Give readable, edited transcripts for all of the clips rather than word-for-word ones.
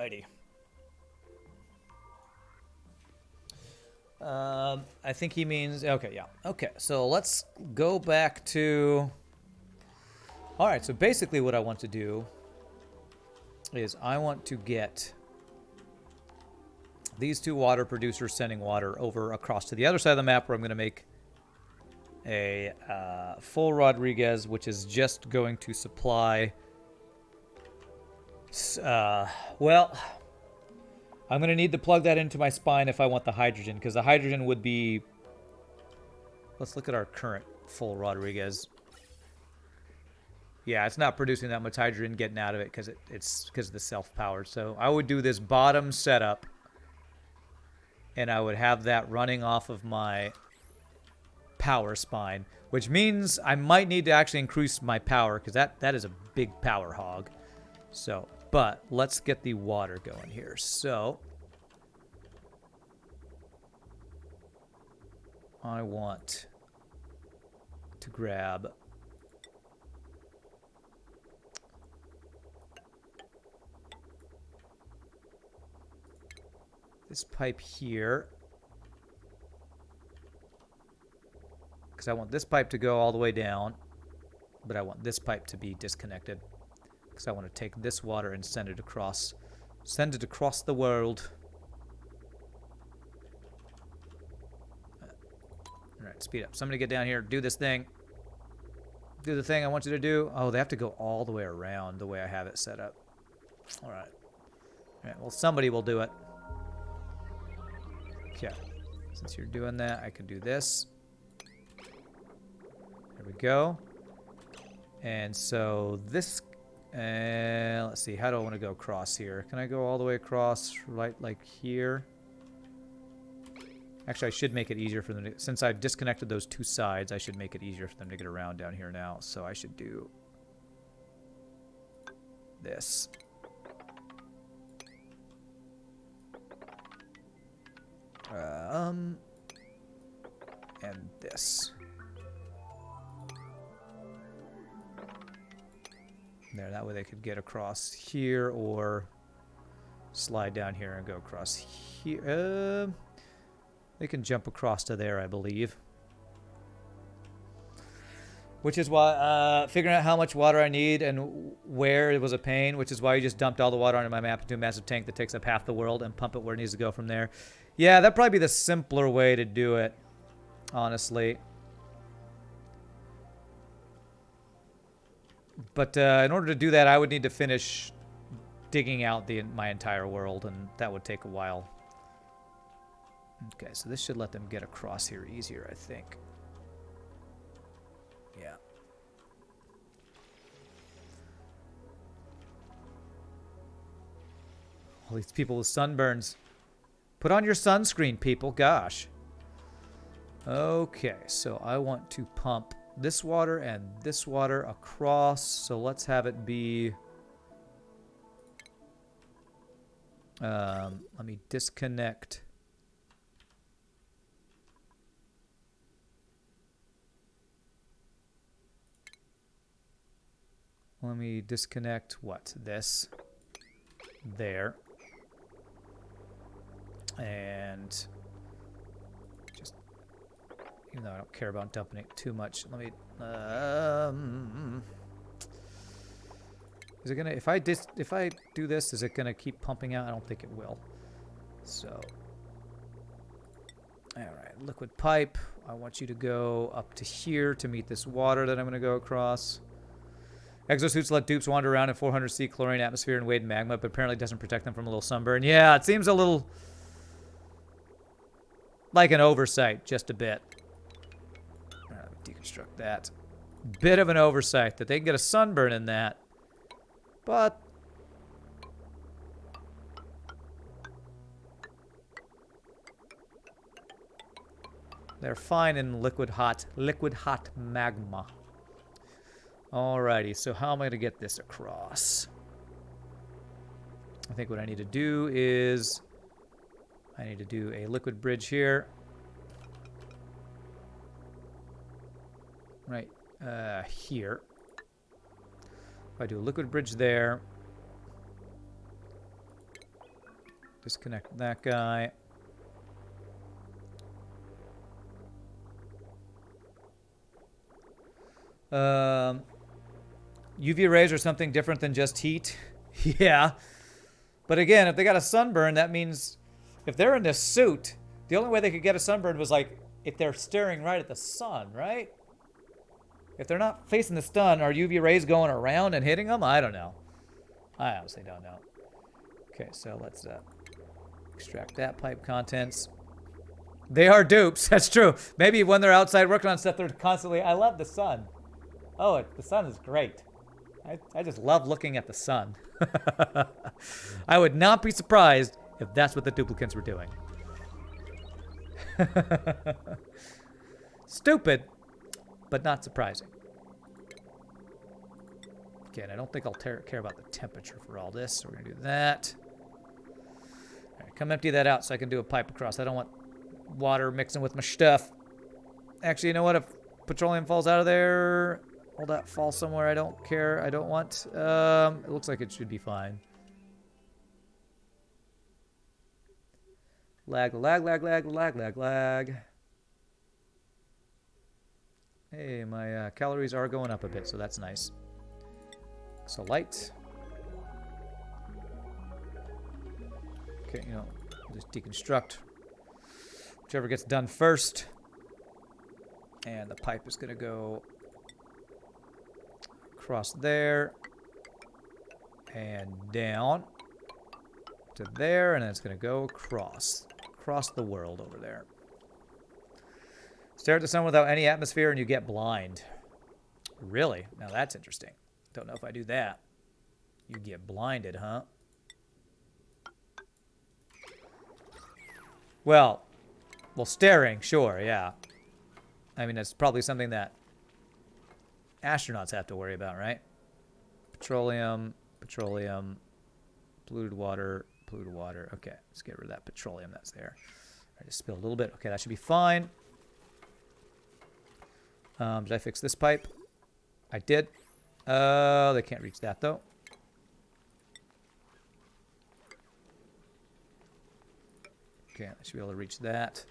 Alrighty. I think he means... Okay, yeah. Okay, so let's go back to... Alright, so basically what I want to do is I want to get these two water producers sending water over across to the other side of the map where I'm going to make a full Rodriguez, which is just going to supply... well... I'm going to need to plug that into my spine if I want the hydrogen, because the hydrogen would be... Let's look at our current full Rodriguez. Yeah, it's not producing that much hydrogen getting out of it because it's because of the self-powered. So I would do this bottom setup, and I would have that running off of my power spine, which means I might need to actually increase my power because that is a big power hog. So... But let's get the water going here. So I want to grab this pipe here, because I want this pipe to go all the way down, but I want this pipe to be disconnected. Because I want to take this water and send it across the world. Alright, speed up. Somebody get down here, do this thing. Do the thing I want you to do. Oh, they have to go all the way around the way I have it set up. Alright. Alright, well, somebody will do it. Okay. Since you're doing that, I can do this. There we go. And so this... let's see, how do I want to go across here? Can I go all the way across, right, like here? Actually, I should make it easier for them to... Since I've disconnected those two sides, I should make it easier for them to get around down here now. So I should do this. And this. There, that way they could get across here or slide down here and go across here. They can jump across to there, I believe. Which is why figuring out how much water I need and where it was a pain, which is why you just dumped all the water onto my map into a massive tank that takes up half the world and pump it where it needs to go from there. Yeah, that'd probably be the simpler way to do it, honestly. But in order to do that, I would need to finish digging out my entire world, and that would take a while. Okay, so this should let them get across here easier, I think. Yeah. All these people with sunburns. Put on your sunscreen, people. Gosh. Okay, so I want to pump this water and this water across. So let's have it be... let me disconnect. Let me disconnect what? This. There. And just, even though I don't care about dumping it too much, let me, is it gonna, if I do this, is it gonna keep pumping out? I don't think it will. So, alright, liquid pipe. I want you to go up to here to meet this water that I'm gonna go across. Exosuits let dupes wander around in 400C chlorine atmosphere and wade in magma, but apparently doesn't protect them from a little sunburn. Yeah, it seems a little like an oversight, just a bit. All right, let me deconstruct that. Bit of an oversight that they can get a sunburn in that, but they're fine in liquid hot magma. Alrighty, so how am I going to get this across? I think what I need to do is I need to do a liquid bridge here. Right here. If I do a liquid bridge there. Disconnect that guy. UV rays are something different than just heat. Yeah. But again, if they got a sunburn, that means if they're in this suit, the only way they could get a sunburn was like if they're staring right at the sun, right? If they're not facing the sun, are UV rays going around and hitting them? I don't know. I honestly don't know. Okay, so let's extract that pipe contents. They are dupes. That's true. Maybe when they're outside working on stuff, they're constantly, I love the sun. Oh, the sun is great. I just love looking at the sun. I would not be surprised if that's what the duplicants were doing. Stupid, but not surprising. Again, I don't think I'll care about the temperature for all this, so we're going to do that. All right, come empty that out so I can do a pipe across. I don't want water mixing with my stuff. Actually, you know what? If petroleum falls out of there, will that fall somewhere I don't care? I don't want. It looks like it should be fine. Lag, lag, lag, lag, lag, lag, lag. Hey, my calories are going up a bit, so that's nice. So light. Okay, you know, just deconstruct whichever gets done first. And the pipe is going to go across there and down to there, and then it's going to go across the world over there. Stare at the sun without any atmosphere and you get blind. Really? Now that's interesting. Don't know if I do that. You get blinded, huh? Well, staring, sure, yeah. I mean, that's probably something that astronauts have to worry about, right? Petroleum, petroleum, polluted water, polluted water. Okay, let's get rid of that petroleum that's there. I just spilled a little bit. Okay, that should be fine. Did I fix this pipe? I did. They can't reach that, though. Okay, I should be able to reach that.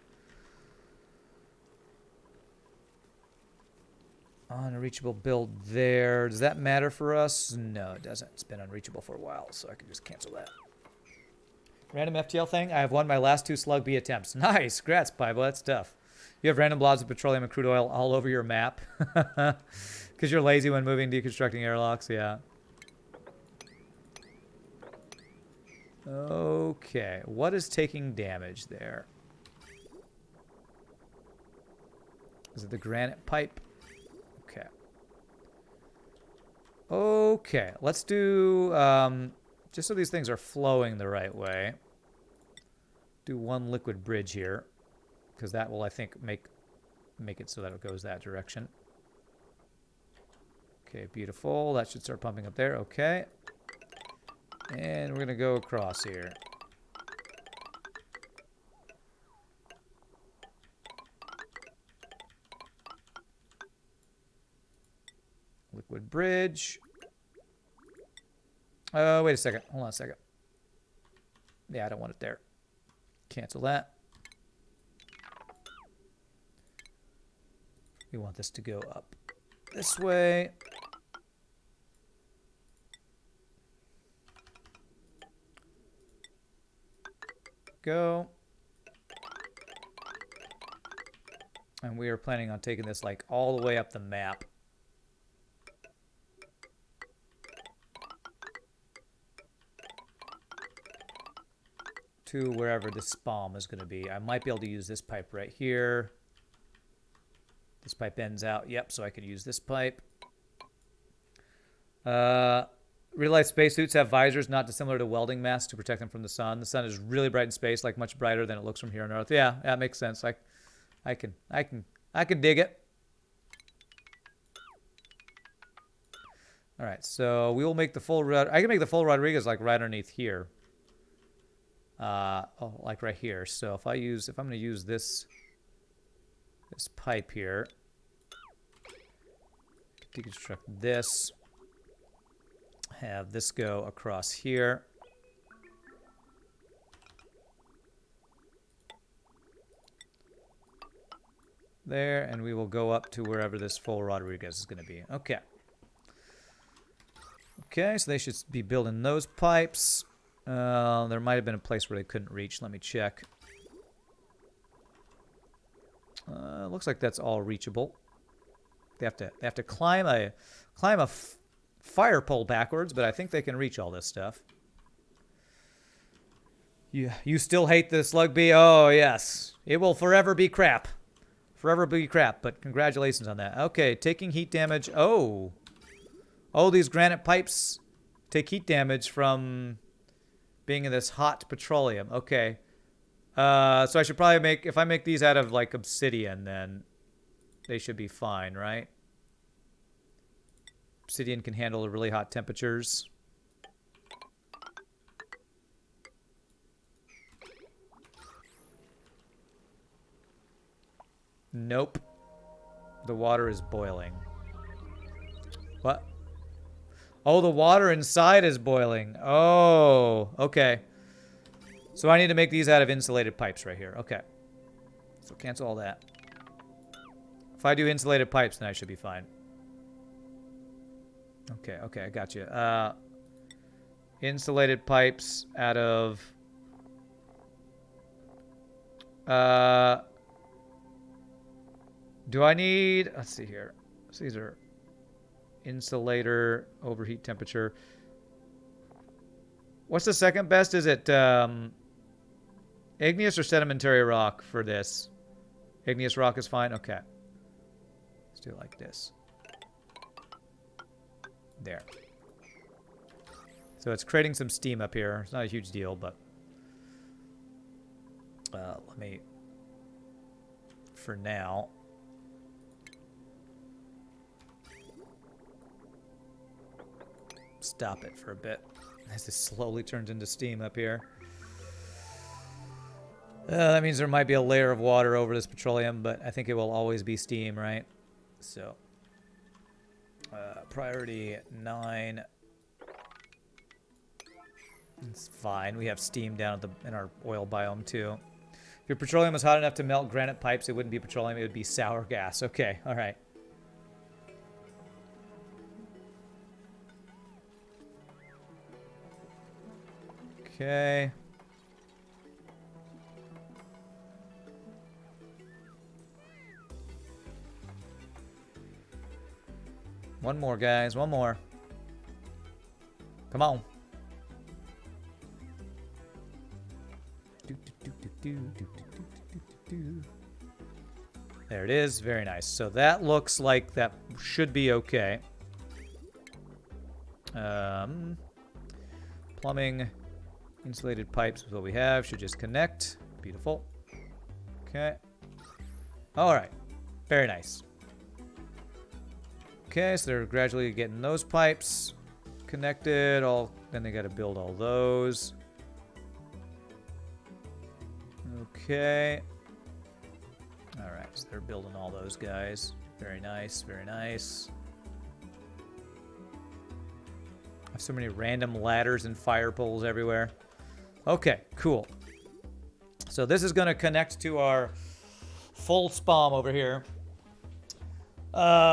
Unreachable build there. Does that matter for us? No, it doesn't. It's been unreachable for a while, so I can just cancel that. Random FTL thing. I have won my last 2 slug B attempts. Nice. Congrats, Bible. That's tough. You have random blobs of petroleum and crude oil all over your map. Because you're lazy when moving, deconstructing airlocks. Yeah. Okay. What is taking damage there? Is it the granite pipe? Okay. Okay. Let's do... just so these things are flowing the right way. Do 1 liquid bridge here. Because that will, I think, make it so that it goes that direction. Okay, beautiful. That should start pumping up there. Okay. And we're going to go across here. Liquid bridge. Oh, wait a second. Hold on a second. Yeah, I don't want it there. Cancel that. We want this to go up this way. Go. And we are planning on taking this like all the way up the map. To wherever this spawn is going to be. I might be able to use this pipe right here. This pipe ends out. Yep, so I could use this pipe. Real-life spacesuits have visors not dissimilar to welding masks to protect them from the sun. The sun is really bright in space, like much brighter than it looks from here on Earth. Yeah, that makes sense. I can dig it. All right, so we will make the full. I can make the full Rodriguez like right underneath here. Like right here. So if I'm going to use this pipe here, deconstruct this, have this go across here, there, and we will go up to wherever this full Rodriguez is going to be. Okay. Okay, so they should be building those pipes. There might have been a place where they couldn't reach. Let me check. Looks like that's all reachable. They have to climb a fire pole backwards, but I think they can reach all this stuff. You still hate the slug bee? Oh yes, it will forever be crap. Forever be crap. But congratulations on that. Okay, taking heat damage. Oh, these granite pipes take heat damage from being in this hot petroleum. Okay. So I should probably if I make these out of like obsidian, then they should be fine, right? Obsidian can handle the really hot temperatures. Nope. The water is boiling. What? Oh, the water inside is boiling. Oh, okay. So I need to make these out of insulated pipes right here. Okay. So cancel all that. If I do insulated pipes, then I should be fine. Okay, I got you. Insulated pipes out of... do I need... Let's see here. So these are insulator, overheat temperature. What's the second best? Is it igneous or sedimentary rock for this? Igneous rock is fine? Okay. Let's do it like this. There. So it's creating some steam up here. It's not a huge deal, but... let me... For now... Stop it for a bit. As this slowly turns into steam up here. That means there might be a layer of water over this petroleum, but I think it will always be steam, right? So, priority 9. It's fine. We have steam down at in our oil biome too. If your petroleum was hot enough to melt granite pipes, it wouldn't be petroleum, it would be sour gas. Okay, all right. Okay. One more, guys. One more. Come on. There it is. Very nice. So that looks like that should be okay. Plumbing. Insulated pipes is what we have. Should just connect. Beautiful. Okay. All right. Very nice. Okay, so they're gradually getting those pipes connected. Then they got to build all those. Okay. All right, so they're building all those guys. Very nice. Very nice. I have so many random ladders and fire poles everywhere. Okay, cool. So this is going to connect to our full spam over here.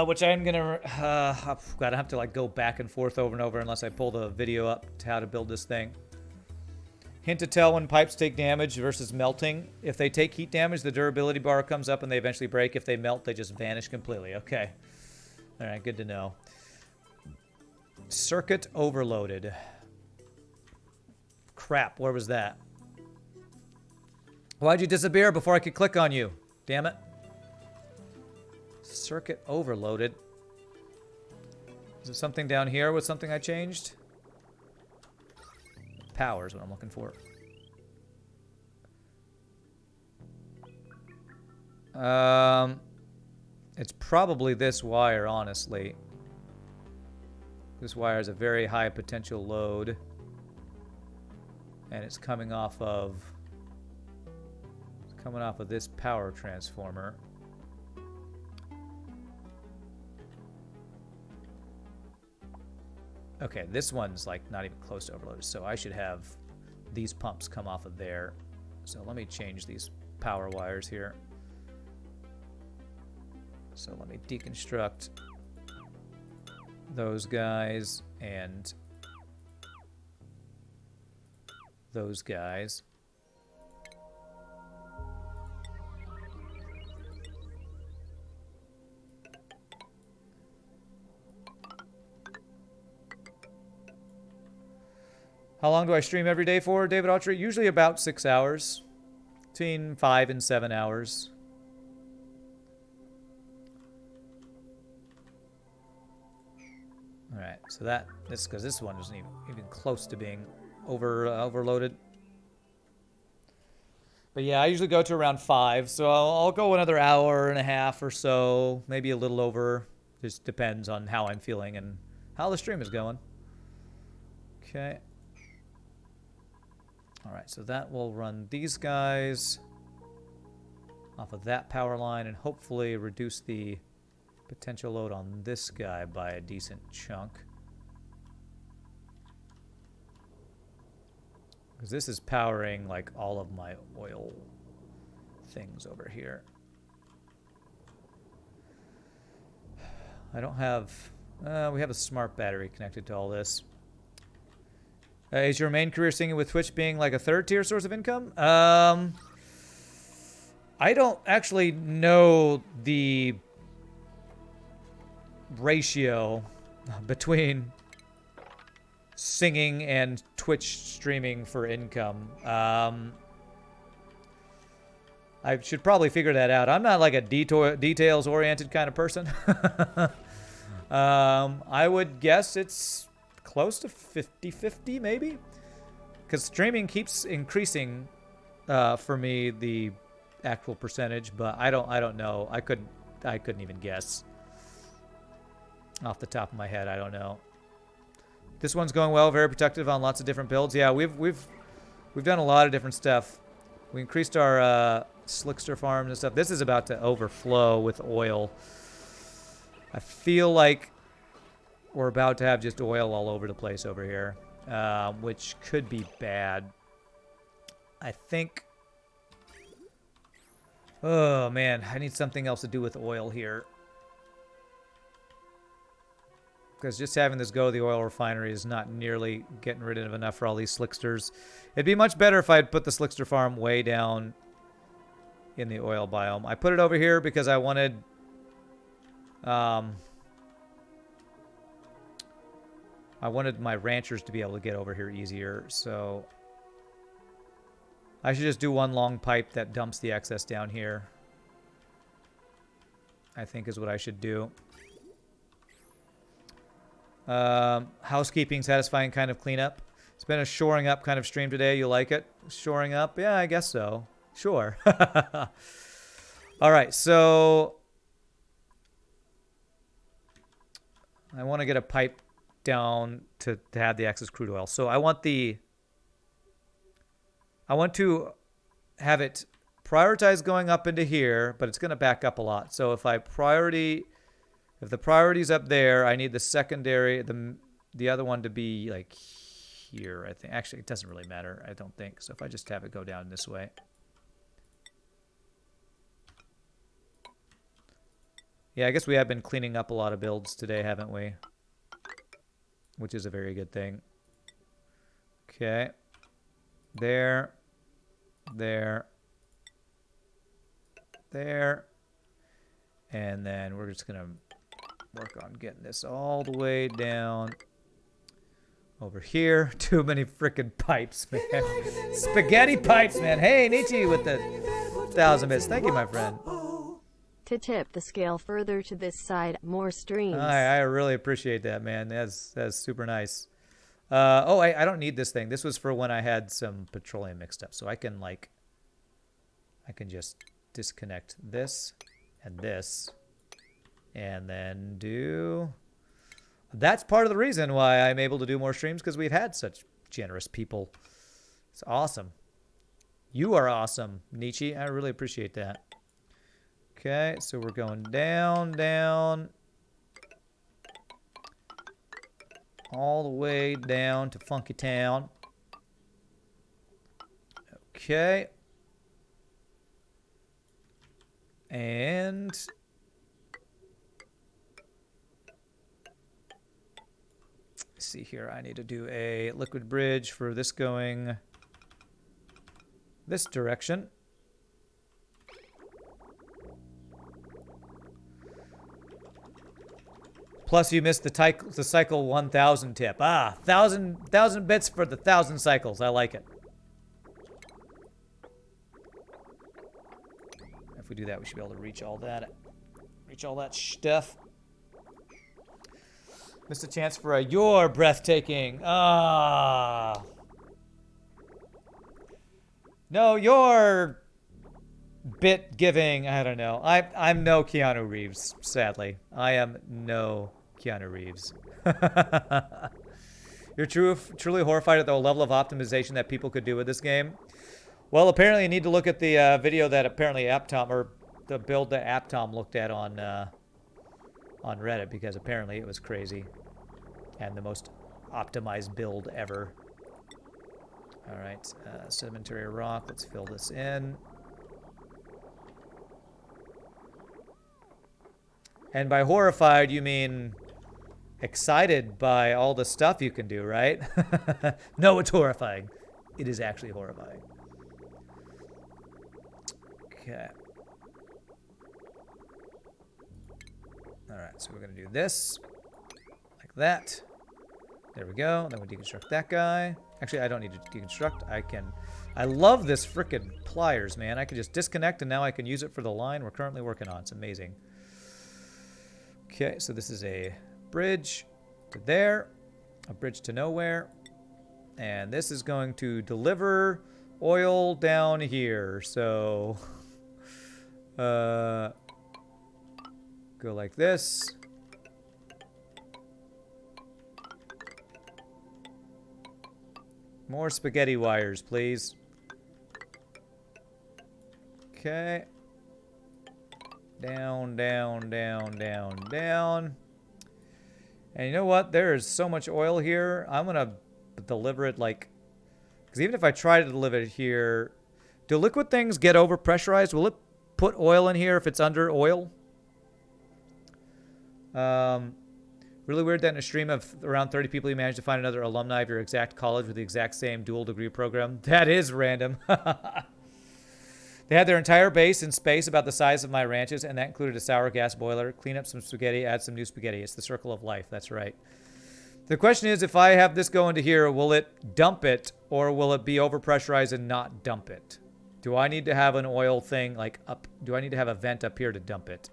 Which I'm going to... I've got to have to like go back and forth over and over unless I pull the video up to how to build this thing. Hint to tell when pipes take damage versus melting. If they take heat damage, the durability bar comes up and they eventually break. If they melt, they just vanish completely. Okay. All right, good to know. Circuit overloaded. Crap, where was that? Why'd you disappear before I could click on you? Damn it. Circuit overloaded. Is there something down here with something I changed? Power is what I'm looking for. It's probably this wire, honestly. This wire is a very high potential load. And it's coming off of this power transformer. Okay, this one's like not even close to overloaded, so I should have these pumps come off of there. So let me change these power wires here. So let me deconstruct those guys and those guys. How long do I stream every day for, David Autry? Usually about 6 hours. Between 5 and 7 hours. Alright, so because this one isn't even close to being overloaded. But yeah, I usually go to around 5, so I'll go another hour and a half or so, maybe a little over. Just depends on how I'm feeling and how the stream is going. Okay. Alright, so that will run these guys off of that power line and hopefully reduce the potential load on this guy by a decent chunk. Because this is powering like all of my oil things over here. I don't have... we have a smart battery connected to all this. Is your main career singing with Twitch being like a third tier source of income? I don't actually know the ratio between singing and Twitch streaming for income. I should probably figure that out. I'm not like a details-oriented kind of person. I would guess it's close to 50-50 maybe, because streaming keeps increasing for me, the actual percentage, but I don't know. I couldn't even guess off the top of my head. I don't know. This one's going well, very productive on lots of different builds. Yeah, we've done a lot of different stuff. We increased our slickster farms and stuff. This is about to overflow with oil. I feel like we're about to have just oil all over the place over here, which could be bad. I think... Oh, man. I need something else to do with oil here. Because just having this go to the oil refinery is not nearly getting rid of enough for all these slicksters. It'd be much better if I'd put the slickster farm way down in the oil biome. I put it over here because I wanted... I wanted my ranchers to be able to get over here easier, so I should just do one long pipe that dumps the excess down here, I think is what I should do. Housekeeping, satisfying kind of cleanup. It's been a shoring up kind of stream today. You like it? Shoring up? Yeah, I guess so. Sure. All right, so I want to get a pipe down to have the excess crude oil. So I want to have it prioritize going up into here, but it's going to back up a lot. So if the priority's up there, I need the secondary, the other one to be like here, I think. Actually, it doesn't really matter, I don't think. So if I just have it go down this way. Yeah, I guess we have been cleaning up a lot of builds today, haven't we? Which is a very good thing. Okay. There. There. There. And then we're just going to work on getting this all the way down over here. Too many freaking pipes, man. Spaghetti pipes, man. Hey, Nietzsche with the 1,000 bits. Thank you, my friend. To tip the scale further to this side, more streams. I really appreciate that, man. That's super nice. I don't need this thing. This was for when I had some petroleum mixed up. So I can just disconnect this and this and then do... That's part of the reason why I'm able to do more streams, because we've had such generous people. It's awesome. You are awesome, Nietzsche. I really appreciate that. Okay, so we're going down, down, all the way down to Funky Town. Okay. Let's see here. I need to do a liquid bridge for this going this direction. Plus, you missed the cycle 1,000 tip. Ah, 1,000 bits for the 1,000 cycles. I like it. If we do that, we should be able to reach all that. Reach all that stuff. Missed a chance for a you're breathtaking. Ah. No, you're bit giving. I don't know. I'm no Keanu Reeves, sadly. I am no Keanu Reeves. You're truly horrified at the level of optimization that people could do with this game. Well, apparently you need to look at the video that apparently AppTom, or the build that AppTom looked at on Reddit, because apparently it was crazy and the most optimized build ever. All right, sedimentary rock. Let's fill this in. And by horrified, you mean excited by all the stuff you can do, right? No, it's horrifying. It is actually horrifying. Okay. All right, so we're going to do this like that. There we go. Then we deconstruct that guy. Actually, I don't need to deconstruct. I love this frickin' pliers, man. I can just disconnect, and now I can use it for the line we're currently working on. It's amazing. Okay, so this is a bridge to there, a bridge to nowhere, and this is going to deliver oil down here. So, go like this. More spaghetti wires, please. Okay. Down, down, down, down, down. And you know what? There is so much oil here. I'm going to deliver it like... Because even if I try to deliver it here... Do liquid things get overpressurized? Will it put oil in here if it's under oil? Really weird that in a stream of around 30 people you managed to find another alumni of your exact college with the exact same dual degree program. That is random. They had their entire base in space about the size of my ranches, and that included a sour gas boiler. Clean up some spaghetti, add some new spaghetti. It's the circle of life. That's right. The question is, if I have this go into here, will it dump it, or will it be overpressurized and not dump it? Do I need to have an oil thing like up? Do I need to have a vent up here to dump it?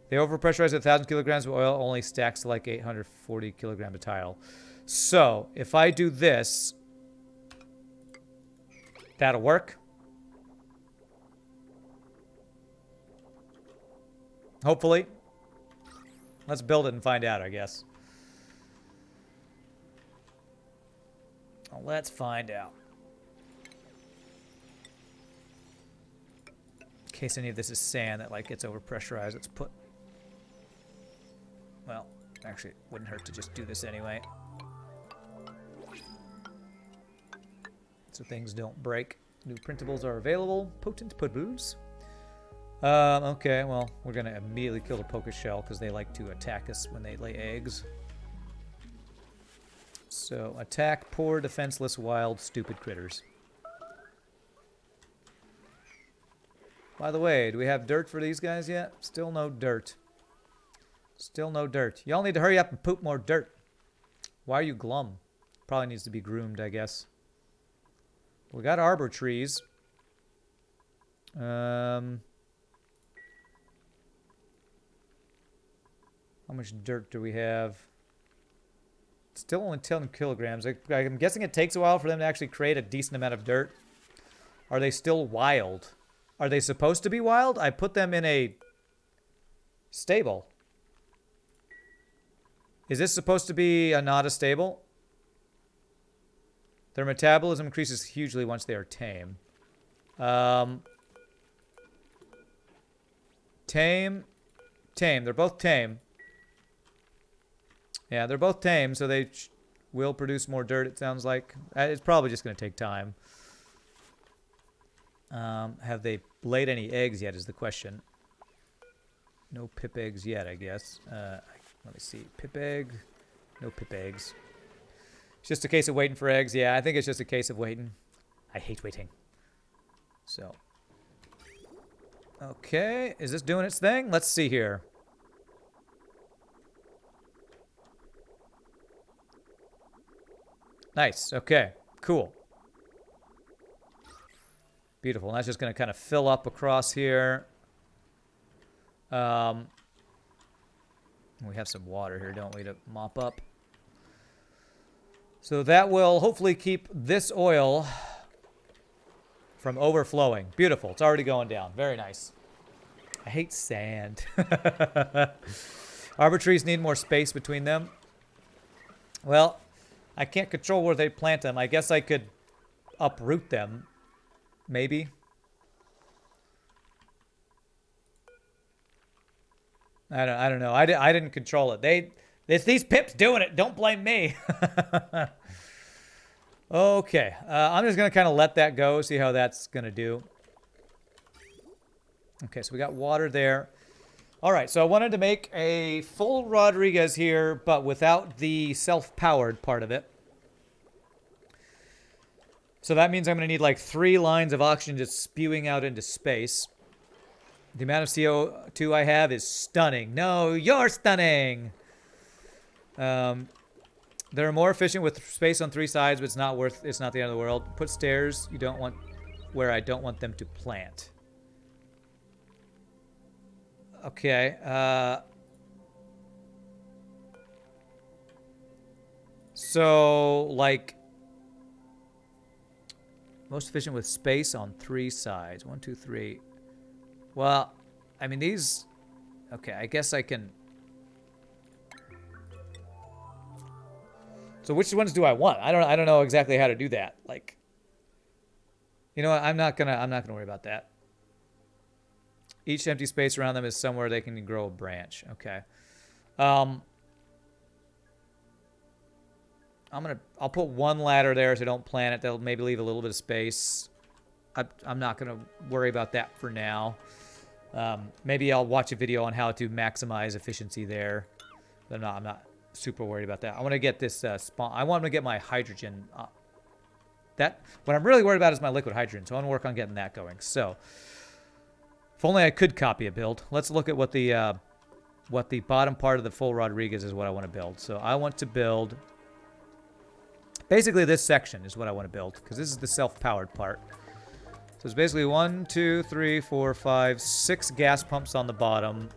They overpressurize 1,000 kilograms of oil, only stacks to like 840 kilograms of tile. So if I do this, that'll work. Hopefully. Let's build it and find out, I guess. Well, let's find out. In case any of this is sand that like gets overpressurized, let's put... Well, actually, it wouldn't hurt to just do this anyway. So things don't break. New printables are available. Potent put-boos. Okay, well, we're going to immediately kill the poker shell because they like to attack us when they lay eggs. So, attack poor, defenseless, wild, stupid critters. By the way, do we have dirt for these guys yet? Still no dirt. Still no dirt. Y'all need to hurry up and poop more dirt. Why are you glum? Probably needs to be groomed, I guess. We got arbor trees. How much dirt do we have? Still only 10 kilograms. I'm guessing it takes a while for them to actually create a decent amount of dirt. Are they still wild? Are they supposed to be wild? I put them in a stable. Is this supposed to be not a stable? Their metabolism increases hugely once they are tame. Tame. They're both tame. Yeah, they're both tame, so they will produce more dirt, it sounds like. It's probably just going to take time. Have they laid any eggs yet is the question. No pip eggs yet, I guess. Let me see. Pip egg. No pip eggs. It's just a case of waiting for eggs. Yeah, I think it's just a case of waiting. I hate waiting. So. Okay, is this doing its thing? Let's see here. Nice, okay, cool. Beautiful, and that's just gonna kind of fill up across here. We have some water here, don't we, to mop up. So that will hopefully keep this oil from overflowing. Beautiful, it's already going down, very nice. I hate sand. Arbor trees need more space between them. Well, I can't control where they plant them. I guess I could uproot them, maybe. I don't know. I didn't control it. It's these pips doing it. Don't blame me. Okay, I'm just gonna kind of let that go. See how that's gonna do. Okay, so we got water there. All right, so I wanted to make a full Rodriguez here, but without the self-powered part of it. So that means I'm going to need like 3 lines of oxygen just spewing out into space. The amount of CO2 I have is stunning. No, you're stunning! They're more efficient with space on 3 sides, but it's not the end of the world. Put stairs you don't want where I don't want them to plant. Okay, so, like, most efficient with space on 3 sides. 1, 2, 3. Well, I mean, these... Okay, I guess I can... So which ones do I want? I don't know exactly how to do that. Like, you know what? I'm not gonna worry about that. Each empty space around them is somewhere they can grow a branch. Okay. I'll put 1 ladder there so don't plant it. They'll maybe leave a little bit of space. I'm not gonna worry about that for now. Maybe I'll watch a video on how to maximize efficiency there. But no, I'm not super worried about that. I want to get this spawn. I want to get my hydrogen. What I'm really worried about is my liquid hydrogen. So I want to work on getting that going. So. If only I could copy a build. Let's look at what the bottom part of the full Rodriguez is what I want to build. So I want to build... Basically, this section is what I want to build, because this is the self-powered part. So it's basically 1, 2, 3, 4, 5, 6 gas pumps on the bottom.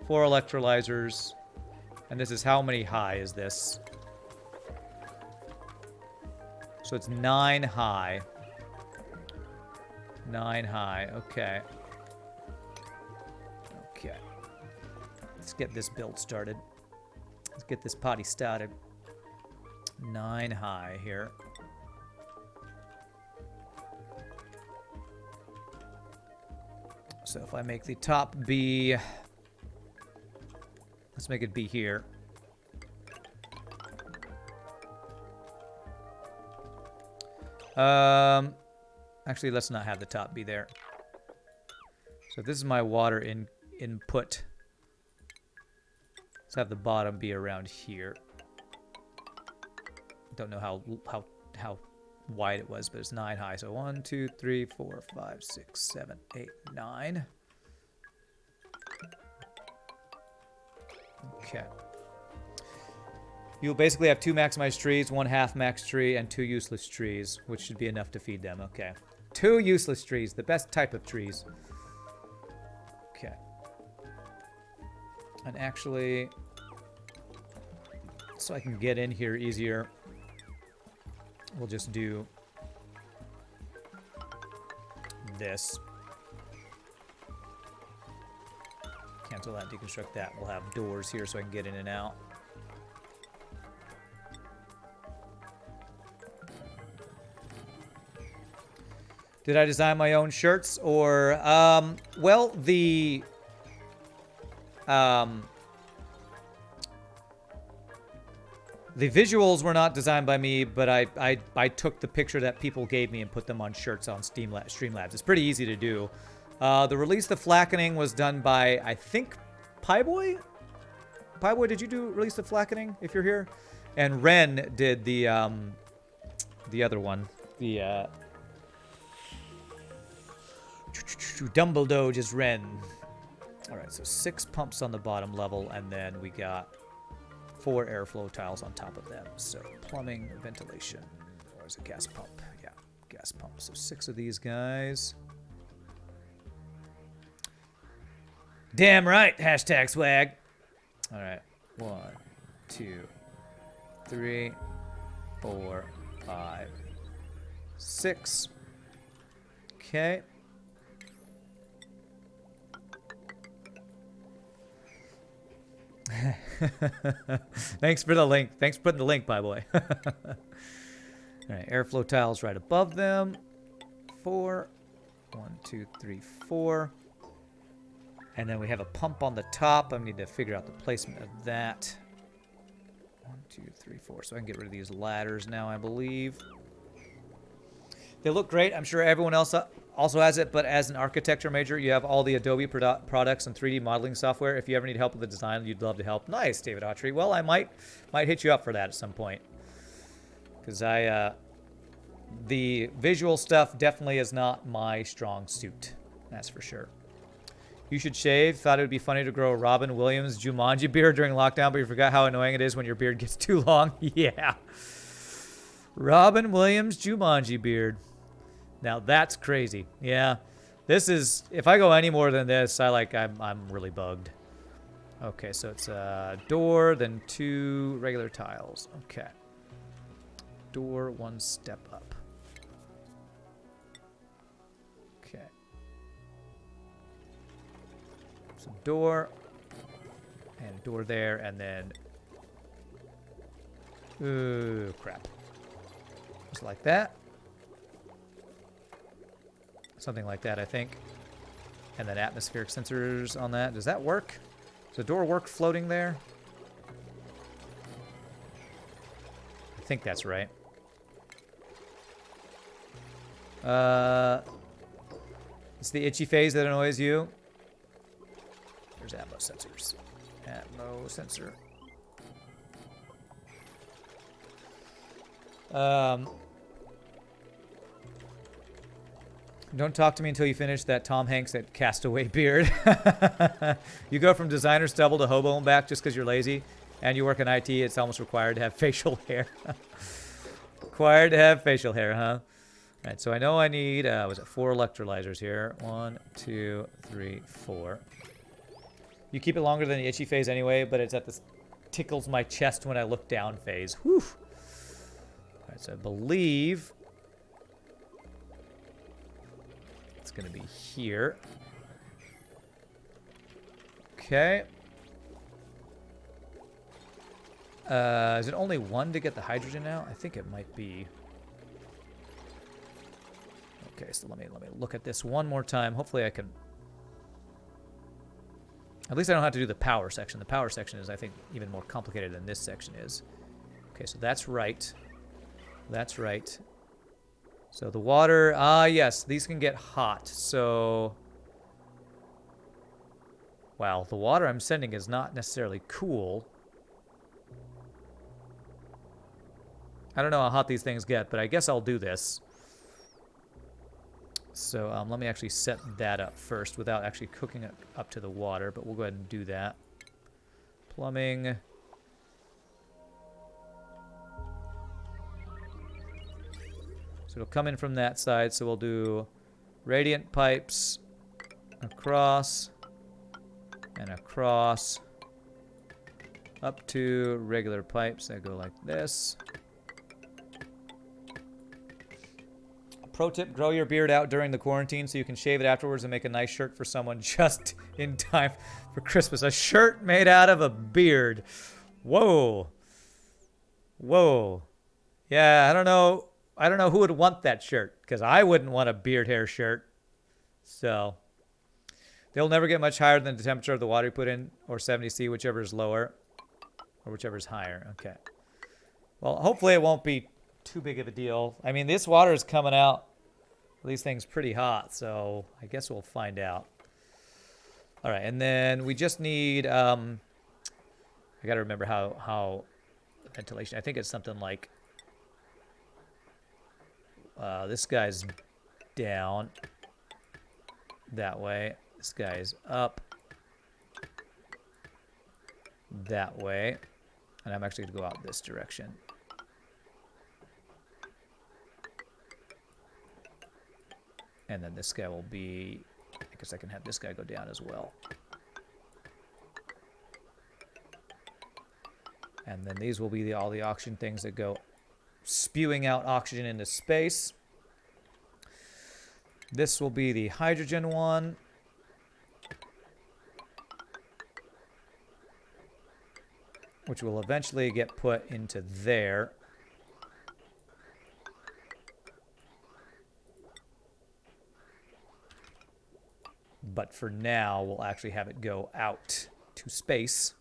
4 electrolyzers. And this is how many high is this? So it's 9 high. 9 high, okay. Okay. Let's get this build started. Let's get this potty started. 9 high here. So if I make the top B... Let's make it B here. Actually, let's not have the top be there. So this is my water input. Let's have the bottom be around here. Don't know how wide it was, but it's 9 high. So 1, 2, 3, 4, 5, 6, 7, 8, 9. Okay. You'll basically have 2 maximized trees, 1 half max tree, and 2 useless trees, which should be enough to feed them. Okay. 2 useless trees, the best type of trees. Okay. And actually, so I can get in here easier, we'll just do this. Cancel that, deconstruct that. We'll have doors here so I can get in and out. Did I design my own shirts? Or, well, the visuals were not designed by me, but I took the picture that people gave me and put them on shirts on Streamlabs. It's pretty easy to do. The release, the flackening was done by, I think, Pieboy? Pieboy, did you do Release the Flackening if you're here? And Ren did the other one. The Dumbledore is Ren. Alright, so 6 pumps on the bottom level, and then we got 4 airflow tiles on top of them. So plumbing, ventilation, or is it gas pump? Yeah, gas pump. So 6 of these guys. Damn right, hashtag swag. Alright, 1, 2, 3, 4, 5, 6. Okay. Thanks for the link. Thanks for putting the link, by boy. All right, airflow tiles right above them. 4. 1, 2, 3, 4. And then we have a pump on the top. I need to figure out the placement of that. 1, 2, 3, 4. So I can get rid of these ladders now, I believe. They look great. I'm sure everyone else also has it, but as an architecture major, you have all the Adobe products and 3D modeling software. If you ever need help with the design, you'd love to help. Nice, David Autry. Well, I might hit you up for that at some point. Because the visual stuff definitely is not my strong suit. That's for sure. You should shave. Thought it would be funny to grow a Robin Williams Jumanji beard during lockdown, but you forgot how annoying it is when your beard gets too long. Yeah. Robin Williams Jumanji beard. Now that's crazy. Yeah. This is, if I go any more than this, I'm really bugged. Okay, so it's a door, then 2 regular tiles. Okay. Door, 1 step up. Okay. So door, and a door there, and then, ooh, crap. Just like that. Something like that, I think. And then atmospheric sensors on that. Does that work? Does the door work floating there? I think that's right. It's the itchy phase that annoys you. There's Atmo sensors. Atmo sensor. Don't talk to me until you finish that Tom Hanks at Castaway beard. You go from designer stubble to hobo and back just because you're lazy, and you work in IT. It's almost required to have facial hair. Required to have facial hair, huh? All right, so I know I need, was it 4 electrolyzers here? 1, 2, 3, 4. You keep it longer than the itchy phase anyway, but it's at this tickles my chest when I look down phase. Whew. All right, so I believe it's going to be here. Okay. Is it only 1 to get the hydrogen out? I think it might be. Okay, so let me look at this one more time. Hopefully I can. At least I don't have to do the power section. The power section is, I think, even more complicated than this section is. Okay, so that's right. That's right. So the water, yes, these can get hot. So, well, the water I'm sending is not necessarily cool. I don't know how hot these things get, but I guess I'll do this. So let me actually set that up first without actually cooking it up to the water, but we'll go ahead and do that. Plumbing. So it'll come in from that side, so we'll do radiant pipes across and across up to regular pipes that go like this. Pro tip, grow your beard out during the quarantine so you can shave it afterwards and make a nice shirt for someone just in time for Christmas. A shirt made out of a beard. Whoa. Whoa. Yeah, I don't know who would want that shirt, because I wouldn't want a beard hair shirt. So they'll never get much higher than the temperature of the water you put in, or 70°C, whichever is lower, or whichever is higher. Okay. Well, hopefully it won't be too big of a deal. I mean, this water is coming out of these things pretty hot, so I guess we'll find out. All right, and then we just need I got to remember how ventilation. I think it's something like this guy's down that way. This guy's up that way. And I'm actually going to go out this direction. And then this guy will be... I guess I can have this guy go down as well. And then these will be all the oxygen things that go spewing out oxygen into space. This will be the hydrogen one. Which will eventually get put into there. But for now, we'll actually have it go out to space.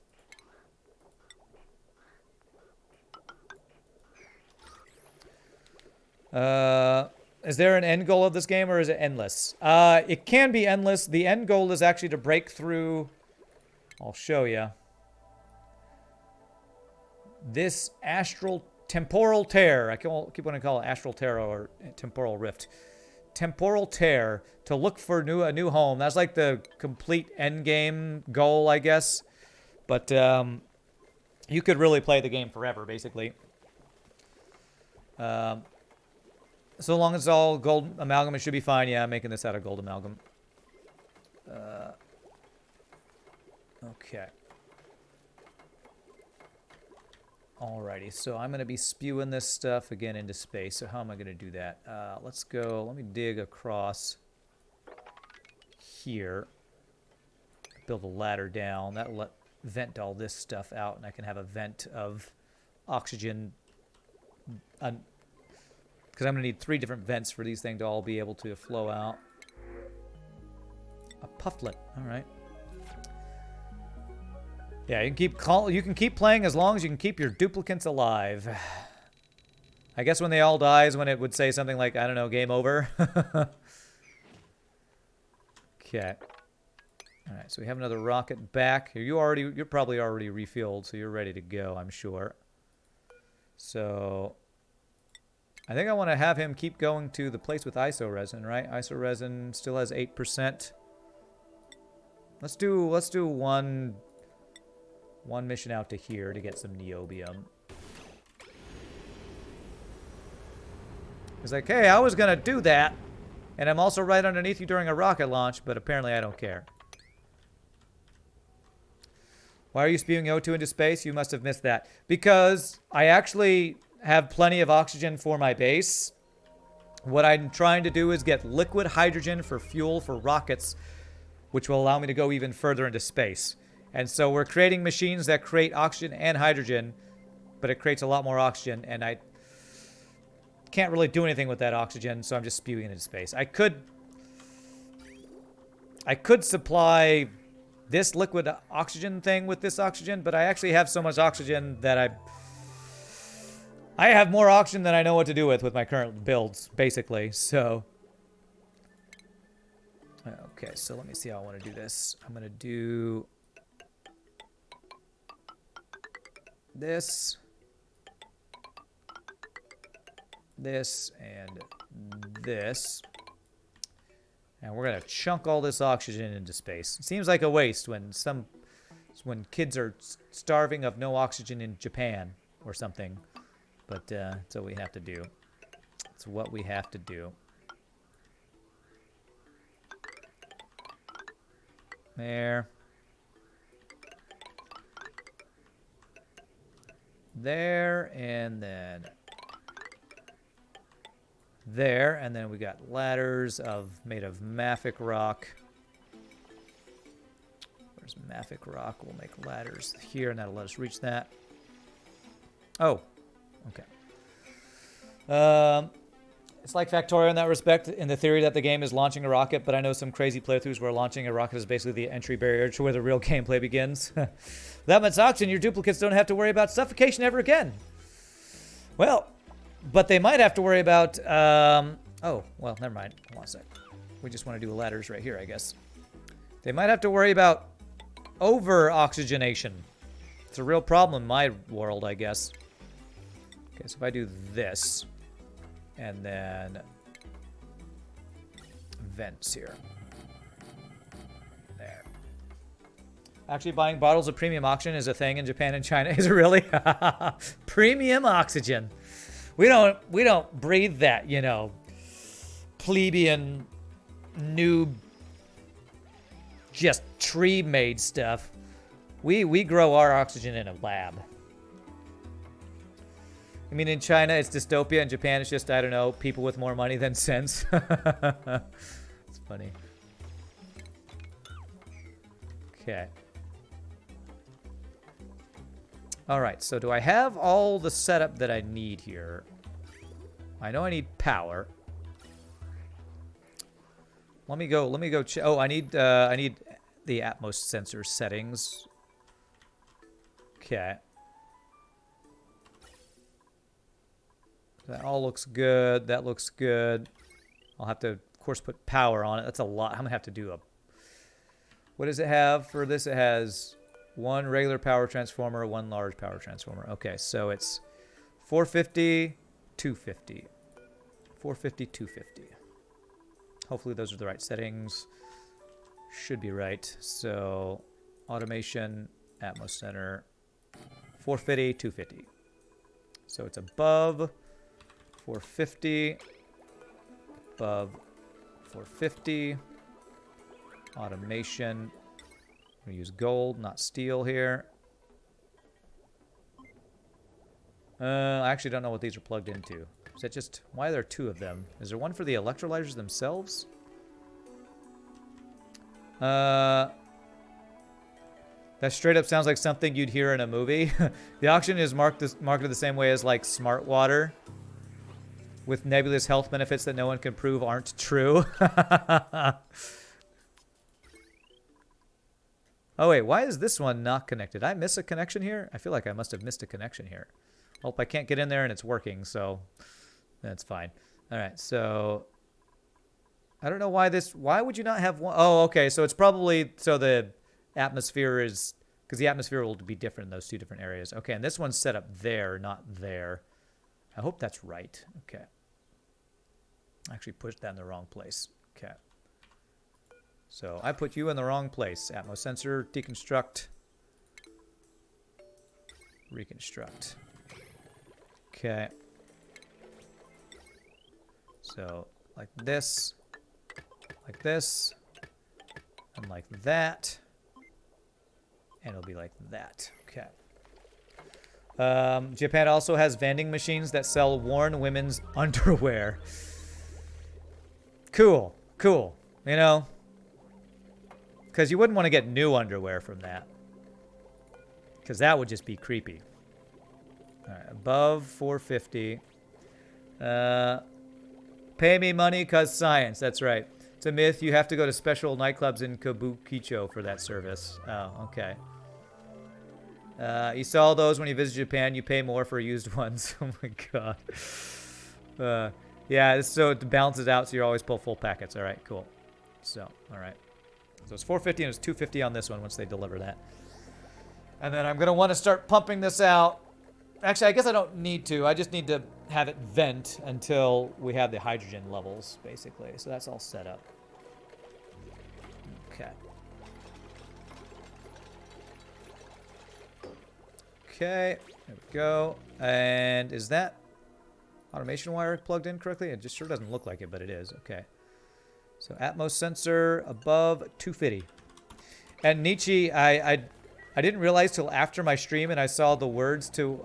Is there an end goal of this game, or is it endless? It can be endless. The end goal is actually to break through... I'll show you. This astral temporal tear. I keep wanting to call it astral tear or temporal rift. Temporal tear, to look for a new home. That's like the complete end game goal, I guess. But you could really play the game forever, basically. So long as it's all gold amalgam, it should be fine. Yeah, I'm making this out of gold amalgam. Okay. Alrighty, so I'm going to be spewing this stuff again into space. So how am I going to do that? Let's go, let me dig across here. Build a ladder down. That'll let vent all this stuff out, and I can have a vent of oxygen. Because I'm going to need 3 different vents for these things to all be able to flow out. A pufflet, alright. Yeah, you can keep playing as long as you can keep your duplicates alive. I guess when they all die is when it would say something like, I don't know, game over. Okay. Alright, so we have another rocket back. You're probably already refueled, so you're ready to go, I'm sure. So I think I want to have him keep going to the place with isoresin, right? Isoresin still has 8%. Let's do one mission out to here to get some niobium. It's like, hey, I was gonna do that, and I'm also right underneath you during a rocket launch, but apparently I don't care. Why are you spewing O2 into space? You must have missed that. Because I actually have plenty of oxygen for my base. What I'm trying to do is get liquid hydrogen for fuel for rockets, which will allow me to go even further into space. And so we're creating machines that create oxygen and hydrogen, but it creates a lot more oxygen, and I can't really do anything with that oxygen, so I'm just spewing it into space. I could supply this liquid oxygen thing with this oxygen, but I actually have so much oxygen that I have more oxygen than I know what to do with my current builds, basically. So okay, so let me see how I want to do this. I'm going to do this, and this. And we're going to chunk all this oxygen into space. It seems like a waste when kids are starving of no oxygen in Japan or something. But it's what we have to do. It's what we have to do. There. There, and then there, and then we got ladders made of mafic rock. Where's mafic rock? We'll make ladders here, and that'll let us reach that. Oh, okay. It's like Factorio in that respect, in the theory that the game is launching a rocket, but I know some crazy playthroughs where launching a rocket is basically the entry barrier to where the real gameplay begins. That much oxygen, your duplicates don't have to worry about suffocation ever again. Well, but they might have to worry about, oh, well, never mind. Hold on a sec. We just want to do ladders right here, I guess. They might have to worry about over-oxygenation. It's a real problem in my world, I guess. Okay, so if I do this, and then vents here. There. Actually, buying bottles of premium oxygen is a thing in Japan and China. Is it really? Premium oxygen. We don't breathe that, you know, plebeian, noob, just tree-made stuff. We grow our oxygen in a lab. I mean, in China, it's dystopia. In Japan, it's just, I don't know, people with more money than sense. It's funny. Okay. All right, so do I have all the setup that I need here? I know I need power. Let me go oh, I need the Atmos sensor settings. Okay. That all looks good. That looks good. I'll have to, of course, put power on it. That's a lot. I'm going to have to do a... What does it have for this? It has one regular power transformer, one large power transformer. Okay, so it's 450, 250. 450, 250. Hopefully those are the right settings. Should be right. So, automation, Atmos Center, 450, 250. So it's above 450, above 450, automation. I'm going to use gold, not steel here. I actually don't know what these are plugged into. Is that just, why are there two of them? Is there one for the electrolyzers themselves? That straight up sounds like something you'd hear in a movie. The auction is marketed the same way as like smart water, with nebulous health benefits that no one can prove aren't true. Oh wait, why is this one not connected? Did I miss a connection here? I feel like I must have missed a connection here. Hope I can't get in there and it's working, so that's fine. All right, so I don't know why this, why would you not have one? Oh, okay, so it's probably, so the atmosphere is, because the atmosphere will be different in those two different areas. Okay, and this one's set up there, not there. I hope that's right. Okay. I actually pushed that in the wrong place. Okay. So I put you in the wrong place. Atmos sensor, deconstruct, reconstruct. Okay. So like this, and like that, and it'll be like that. Okay. Japan also has vending machines that sell worn women's underwear. Cool, cool. You know, because you wouldn't want to get new underwear from that, because that would just be creepy. All right, above 450. Pay me money cause science. That's right. It's a myth. You have to go to special nightclubs in Kabukicho for that service. Oh, okay. You sell those when you visit Japan. You pay more for used ones. Oh my god. Yeah, so it balances out, so you always pull full packets. All right, cool. So, all right. So it's 450 and it's 250 on this one once they deliver that. And then I'm going to want to start pumping this out. Actually, I guess I don't need to. I just need to have it vent until we have the hydrogen levels, basically. So that's all set up. Okay. Okay, there we go. And is that automation wire plugged in correctly? It just sure doesn't look like it, but it is. Okay. So Atmos sensor above 250. And Nietzsche, I didn't realize till after my stream and I saw the words to,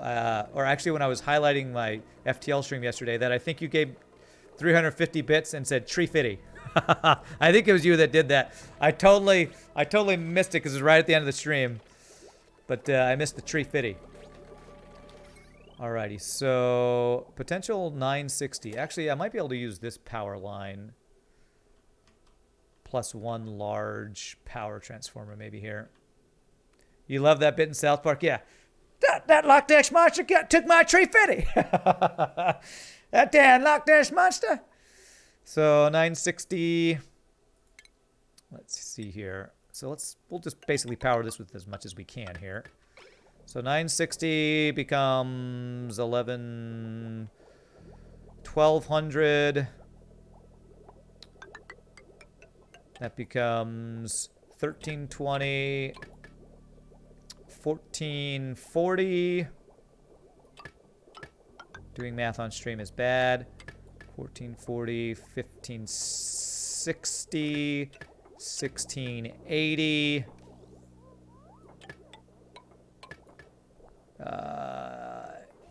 or actually when I was highlighting my FTL stream yesterday, that I think you gave 350 bits and said tree fitty. I think it was you that did that. I totally missed it because it was right at the end of the stream. But I missed the tree fitty. Alrighty, so potential 960. Actually, I might be able to use this power line plus one large power transformer maybe here. You love that bit in South Park? Yeah. That Loch Ness monster took my tree fitty. That damn Loch Ness monster. So 960. Let's see here. So we'll just basically power this with as much as we can here. So 960 becomes 1200. That becomes 1320, 1440. Doing math on stream is bad. 1440, 1560, 1680.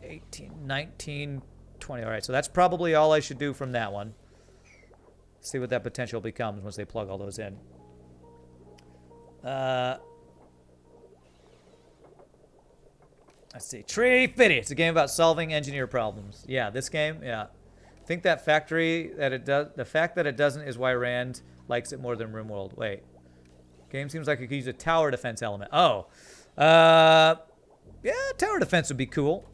18, 19, 20. All right, so that's probably all I should do from that one. See what that potential becomes once they plug all those in. Let's see. Tree Fitty. It's a game about solving engineer problems. Yeah, this game, yeah. I think that factory that it does, the fact that it doesn't is why Rand likes it more than RimWorld. Wait. Game seems like it could use a tower defense element. Oh. Yeah, tower defense would be cool.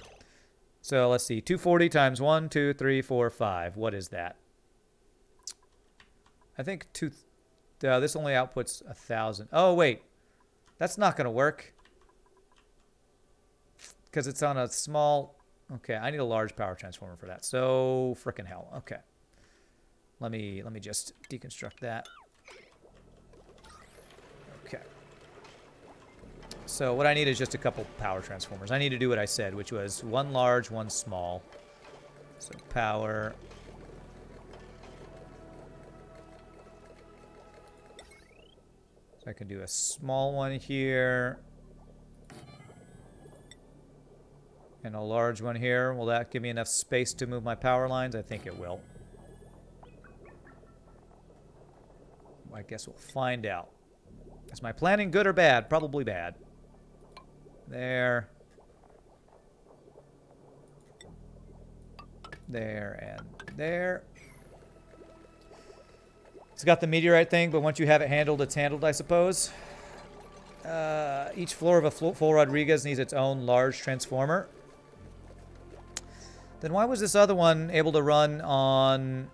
So let's see. 240 times 1, 2, 3, 4, 5. What is that? I think this only outputs 1,000. Oh, wait. That's not going to work. Because it's on a small... Okay, I need a large power transformer for that. So, frickin' hell. Okay. Let me just deconstruct that. Okay. So what I need is just a couple power transformers. I need to do what I said, which was one large, one small. So power. So I can do a small one here. And a large one here. Will that give me enough space to move my power lines? I think it will. I guess we'll find out. Is my planning good or bad? Probably bad. There. There and there. It's got the meteorite thing, but once you have it handled, it's handled, I suppose. Each floor of a full Rodriguez needs its own large transformer. Then why was this other one able to run on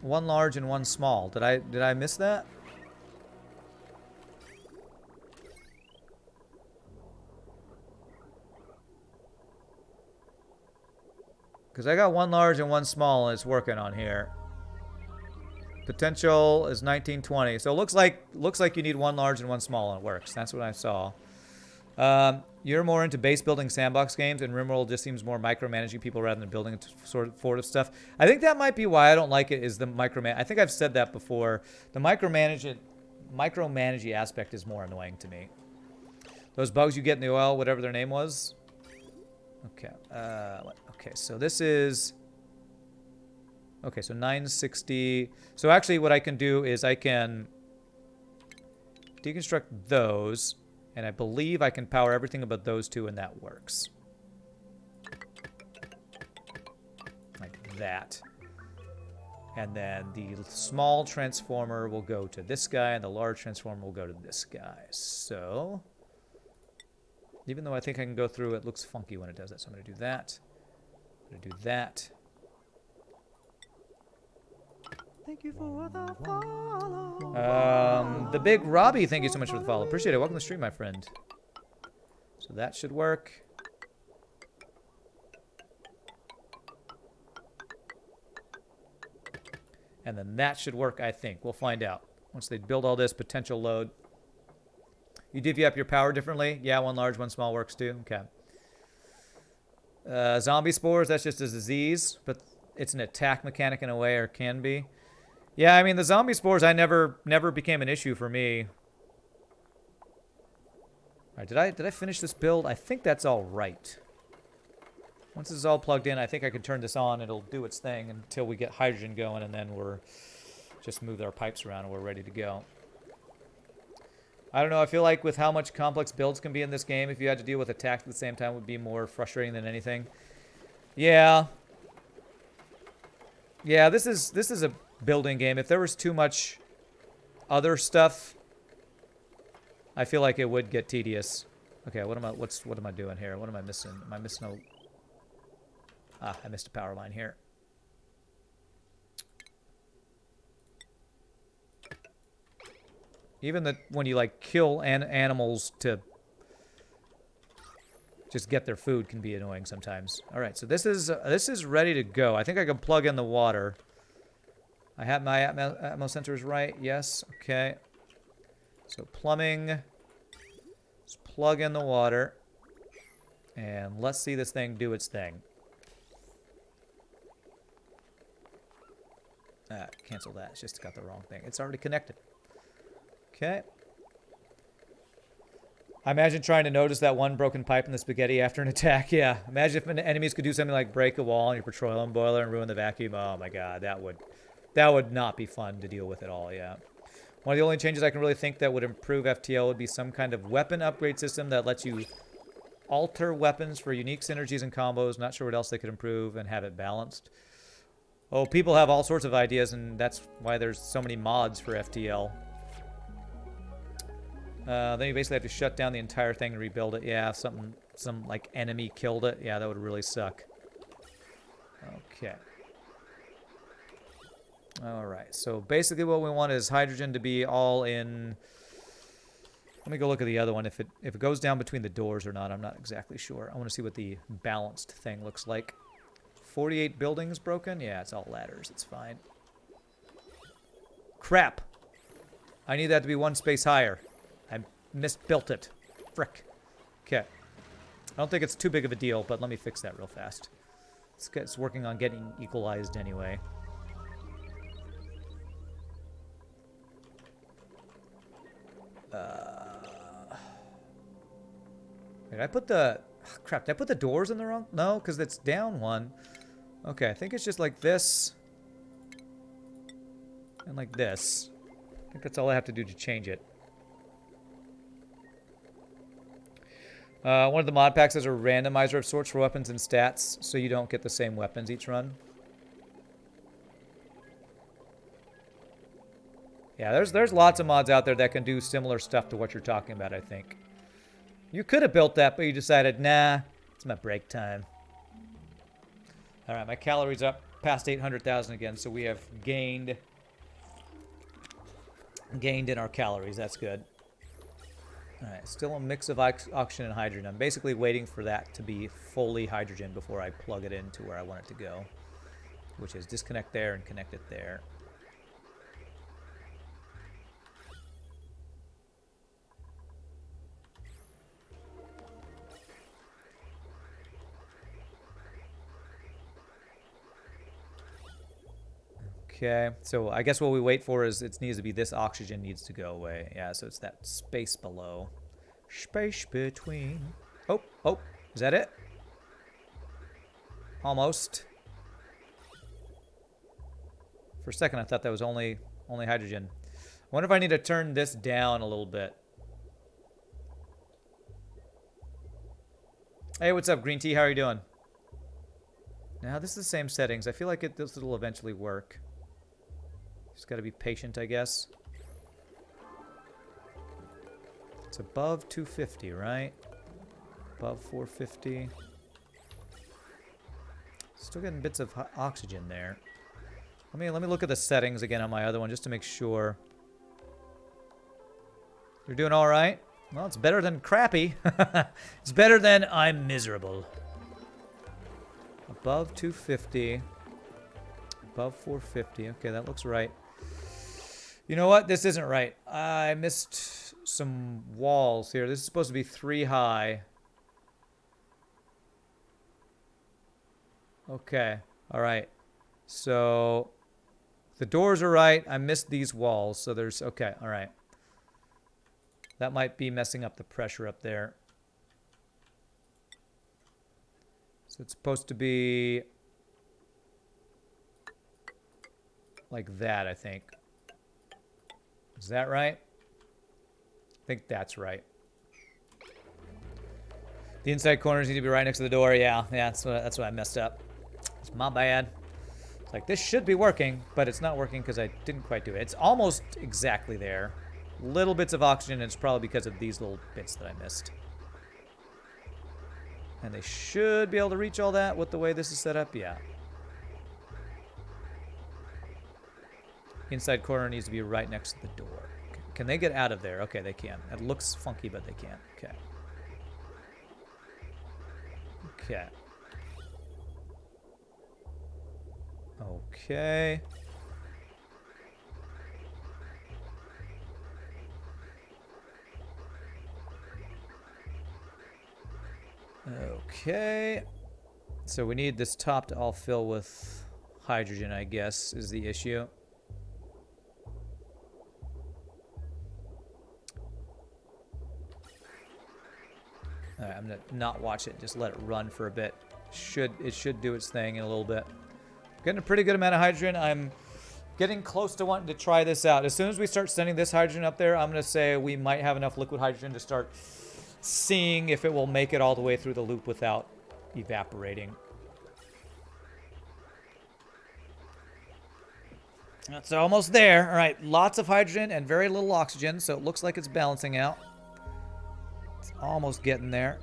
one large and one small? Did I miss that? Because I got one large and one small, and it's working on here. Potential is 1920. So it looks like you need one large and one small, and it works. That's what I saw. You're more into base building sandbox games, and RimWorld just seems more micromanaging people rather than building sort of stuff. I think that might be why I don't like it. Is the micromanage? I think I've said that before. The micromanaging aspect is more annoying to me. Those bugs you get in the oil, whatever their name was. Okay. Okay, so this is... Okay, so 960... So actually what I can do is I can deconstruct those, and I believe I can power everything but those two, and that works. Like that. And then the small transformer will go to this guy, and the large transformer will go to this guy. So... Even though I think I can go through, it looks funky when it does that. So I'm going to do that. I'm going to do that. Thank you for the follow. The big Robbie, thank you so much for the follow. Appreciate it. Welcome to the stream, my friend. So that should work. And then that should work, I think. We'll find out. Once they build all this potential load. You divvy up your power differently? Yeah, one large, one small works too. Okay. Zombie spores, that's just a disease, but it's an attack mechanic in a way, or can be. Yeah, I mean, the zombie spores, never became an issue for me. All right, did I finish this build? I think that's all right. Once this is all plugged in, I think I can turn this on. It'll do its thing until we get hydrogen going, and then we're just move our pipes around and we're ready to go. I don't know, I feel like with how much complex builds can be in this game, if you had to deal with attack at the same time, it would be more frustrating than anything. Yeah. Yeah, this is a building game. If there was too much other stuff, I feel like it would get tedious. Okay, what am I doing here? What am I missing? Am I missing a... Ah, I missed a power line here. Even when you like kill animals to just get their food can be annoying sometimes. All right, so this is ready to go. I think I can plug in the water. I have my Atmo sensors right. Yes. Okay. So plumbing. Let's plug in the water. And let's see this thing do its thing. Cancel that. It's just got the wrong thing. It's already connected. Okay. I imagine trying to notice that one broken pipe in the spaghetti after an attack. Yeah. Imagine if enemies could do something like break a wall in your petroleum boiler and ruin the vacuum. Oh my god, that would not be fun to deal with at all, yeah. One of the only changes I can really think that would improve FTL would be some kind of weapon upgrade system that lets you alter weapons for unique synergies and combos. Not sure what else they could improve and have it balanced. Oh, people have all sorts of ideas, and that's why there's so many mods for FTL. Then you basically have to shut down the entire thing and rebuild it. Yeah, some like enemy killed it. Yeah, that would really suck. Okay. All right. So basically, what we want is hydrogen to be all in. Let me go look at the other one. If it goes down between the doors or not, I'm not exactly sure. I want to see what the balanced thing looks like. 48 buildings broken? Yeah, it's all ladders. It's fine. Crap. I need that to be one space higher. I misbuilt it. Frick. Okay. I don't think it's too big of a deal, but let me fix that real fast. It's working on getting equalized anyway. Did I put the... Oh, crap, did I put the doors in the wrong... No, because it's down one. Okay, I think it's just like this. And like this. I think that's all I have to do to change it. One of the mod packs has a randomizer of sorts for weapons and stats, so you don't get the same weapons each run. Yeah, there's lots of mods out there that can do similar stuff to what you're talking about, I think. You could have built that, but you decided, nah, it's my break time. All right, my calories up past 800,000 again, so we have gained in our calories. That's good. All right, still a mix of oxygen and hydrogen. I'm basically waiting for that to be fully hydrogen before I plug it into where I want it to go, which is disconnect there and connect it there. Okay, so I guess what we wait for is it needs to be this oxygen needs to go away. Yeah, so it's that space below. Space between. Oh, is that it? Almost. For a second I thought that was only hydrogen. I wonder if I need to turn this down a little bit. Hey, what's up, Green Tea? How are you doing? Now, this is the same settings. I feel like this will eventually work. Just gotta be patient, I guess. It's above 250, right? Above 450. Still getting bits of oxygen there. Let me look at the settings again on my other one just to make sure. You're doing all right? Well, it's better than crappy. It's better than I'm miserable. Above 250. Above 450. Okay, that looks right. You know what? This isn't right. I missed some walls here. This is supposed to be 3 high. Okay. All right. So the doors are right. I missed these walls. So there's... Okay. All right. That might be messing up the pressure up there. So it's supposed to be like that, I think. Is that right? I think that's right. The inside corners need to be right next to the door. Yeah, that's what I messed up. It's my bad. It's like, this should be working, but it's not working because I didn't quite do it. It's almost exactly there. Little bits of oxygen, and it's probably because of these little bits that I missed. And they should be able to reach all that with the way this is set up. Yeah. Inside corner needs to be right next to the door. Can they get out of there? Okay, they can. It looks funky, but they can. Okay. Okay. Okay. Okay. So we need this top to all fill with hydrogen, I guess, is the issue. Alright, I'm gonna not watch it, just let it run for a bit. It should do its thing in a little bit. Getting a pretty good amount of hydrogen. I'm getting close to wanting to try this out. As soon as we start sending this hydrogen up there, I'm gonna say we might have enough liquid hydrogen to start seeing if it will make it all the way through the loop without evaporating. It's almost there. All right, lots of hydrogen and very little oxygen, so it looks like it's balancing out. It's almost getting there.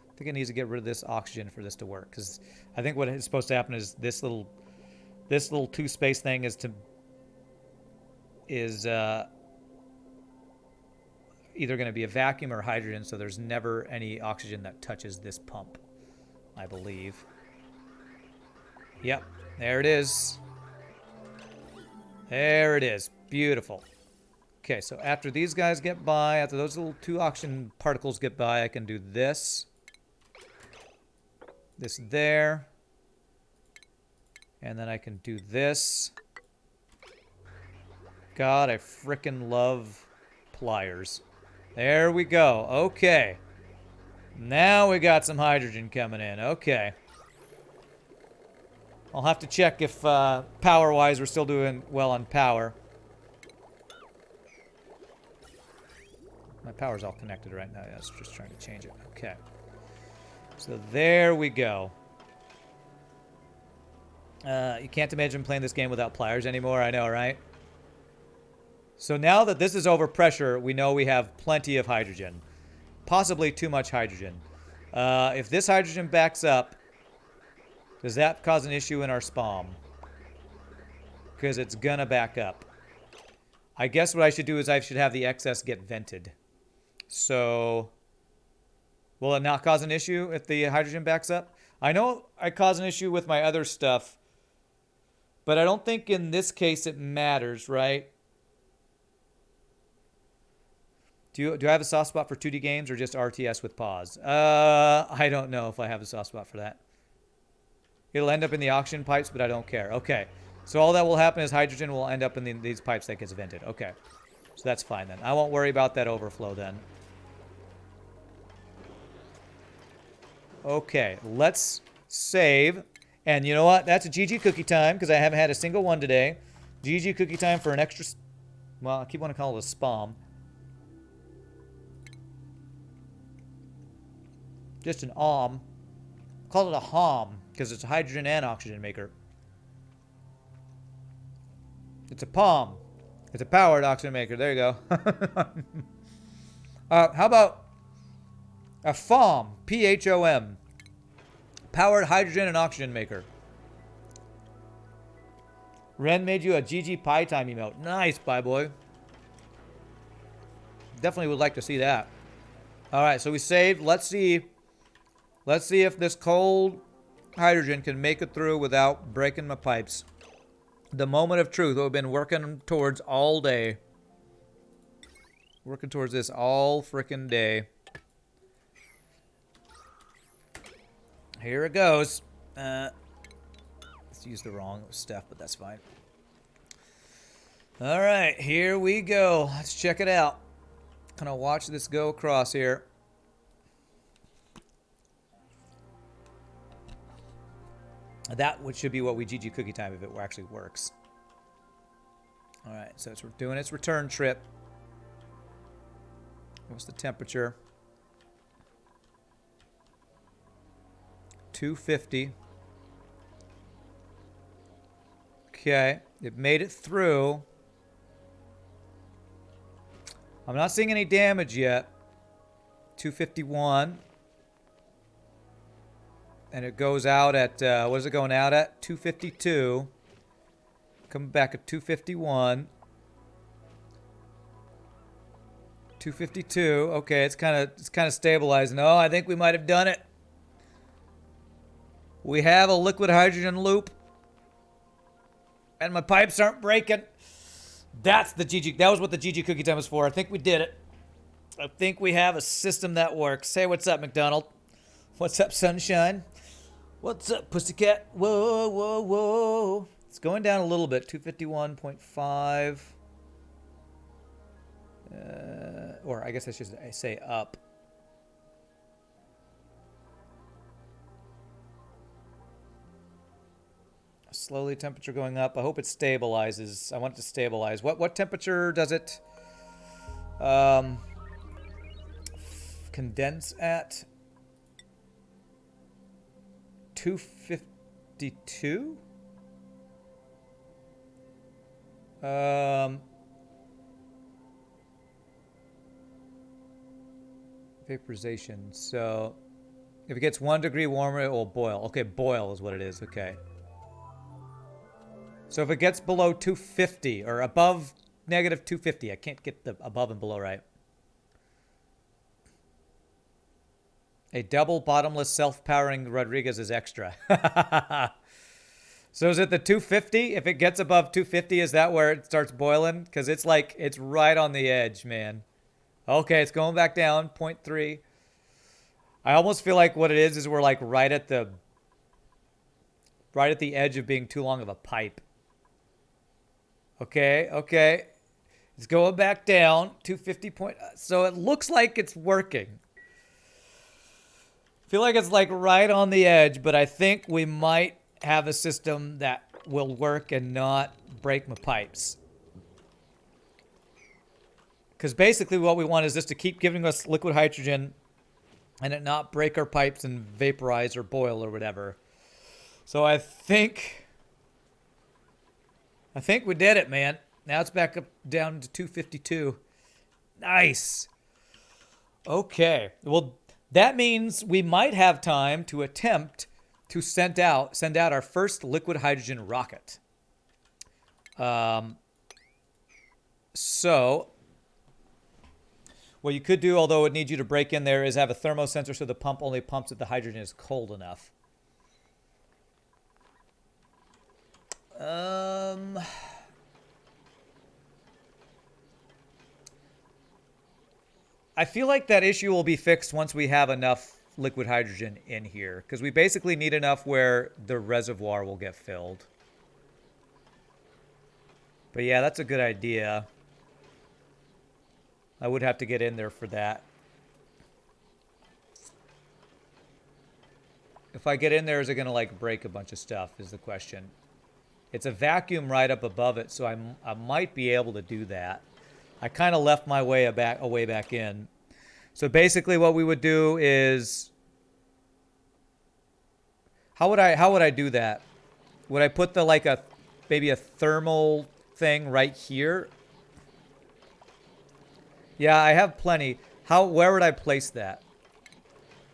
I think it needs to get rid of this oxygen for this to work, because I think what is supposed to happen is this little two-space thing is either going to be a vacuum or hydrogen, so there's never any oxygen that touches this pump, I believe. Yep, there it is. There it is. Beautiful. Okay, so after these guys get by, after those little two oxygen particles get by, I can do this. This there. And then I can do this. God, I frickin' love pliers. There we go. Okay. Now we got some hydrogen coming in. Okay. I'll have to check if power-wise we're still doing well on power. My power's all connected right now. Yeah, I was just trying to change it. Okay. So there we go. You can't imagine playing this game without pliers anymore. I know, right? So now that this is over pressure, we know we have plenty of hydrogen. Possibly too much hydrogen. If this hydrogen backs up, does that cause an issue in our SPOM? Because it's gonna back up. I guess what I should do is I should have the excess get vented. So, will it not cause an issue if the hydrogen backs up? I know I cause an issue with my other stuff, but I don't think in this case it matters, right? Do I have a soft spot for 2D games or just RTS with pause? I don't know if I have a soft spot for that. It'll end up in the oxygen pipes, but I don't care. Okay. So all that will happen is hydrogen will end up in these pipes that gets vented. Okay. So that's fine then. I won't worry about that overflow then. Okay. Let's save. And you know what? That's a GG cookie time because I haven't had a single one today. GG cookie time for an extra... Well, I keep wanting to call it a SPOM. Just an OM. Call it a HOM because it's a hydrogen and oxygen maker. It's a POM. It's a powered oxygen maker. There you go. How about a PHOM? P-H-O-M. Powered hydrogen and oxygen maker. Ren made you a GG Pie Time emote. Nice, bye boy. Definitely would like to see that. Alright, so we saved. Let's see if this cold hydrogen can make it through without breaking my pipes. The moment of truth that we've been working towards all day. Working towards this all frickin' day. Here it goes. Let's use the wrong stuff, but that's fine. Alright, here we go. Let's check it out. Gonna watch this go across here. That should be what we GG cookie time if it actually works. Alright, so it's doing its return trip. What's the temperature? 250. Okay, it made it through. I'm not seeing any damage yet. 251. And it goes out at, what is it going out at? 252. Coming back at 251. 252. Okay, it's kind of stabilizing. Oh, I think we might have done it. We have a liquid hydrogen loop. And my pipes aren't breaking. That's the GG. That was what the GG cookie time was for. I think we did it. I think we have a system that works. Hey, what's up, McDonald? What's up, Sunshine? What's up, Pussycat? Whoa, whoa, whoa. It's going down a little bit. 251.5. Or I guess I should say up. Slowly temperature going up. I hope it stabilizes. I want it to stabilize. What temperature does it condense at? 252? Vaporization. So if it gets 1 degree warmer, it will boil. Okay, boil is what it is. Okay. So if it gets below 250 or above negative 250, I can't get the above and below right. A double bottomless self-powering Rodriguez is extra. So is it the 250? If it gets above 250, is that where it starts boiling? Because it's like, it's right on the edge, man. Okay, it's going back down, 0.3. I almost feel like what it is we're like right at the edge of being too long of a pipe. Okay, okay. It's going back down, 250 point. So it looks like it's working. I feel like it's like right on the edge, but I think we might have a system that will work and not break my pipes. Because basically what we want is this to keep giving us liquid hydrogen and it not break our pipes and vaporize or boil or whatever. So I think we did it, man. Now it's back up down to 252. Nice. Okay. Well, that means we might have time to attempt to send out our first liquid hydrogen rocket. So what you could do, although it needs you to break in there, is have a thermosensor so the pump only pumps if the hydrogen is cold enough. I feel like that issue will be fixed once we have enough liquid hydrogen in here, because we basically need enough where the reservoir will get filled. But yeah, that's a good idea. I would have to get in there for that. If I get in there, is it going to like break a bunch of stuff is the question. It's a vacuum right up above it, so I might be able to do that. I kind of left my way back in. So basically what we would do is, how would I do that? Would I put the maybe a thermal thing right here? Yeah, I have plenty. Where would I place that?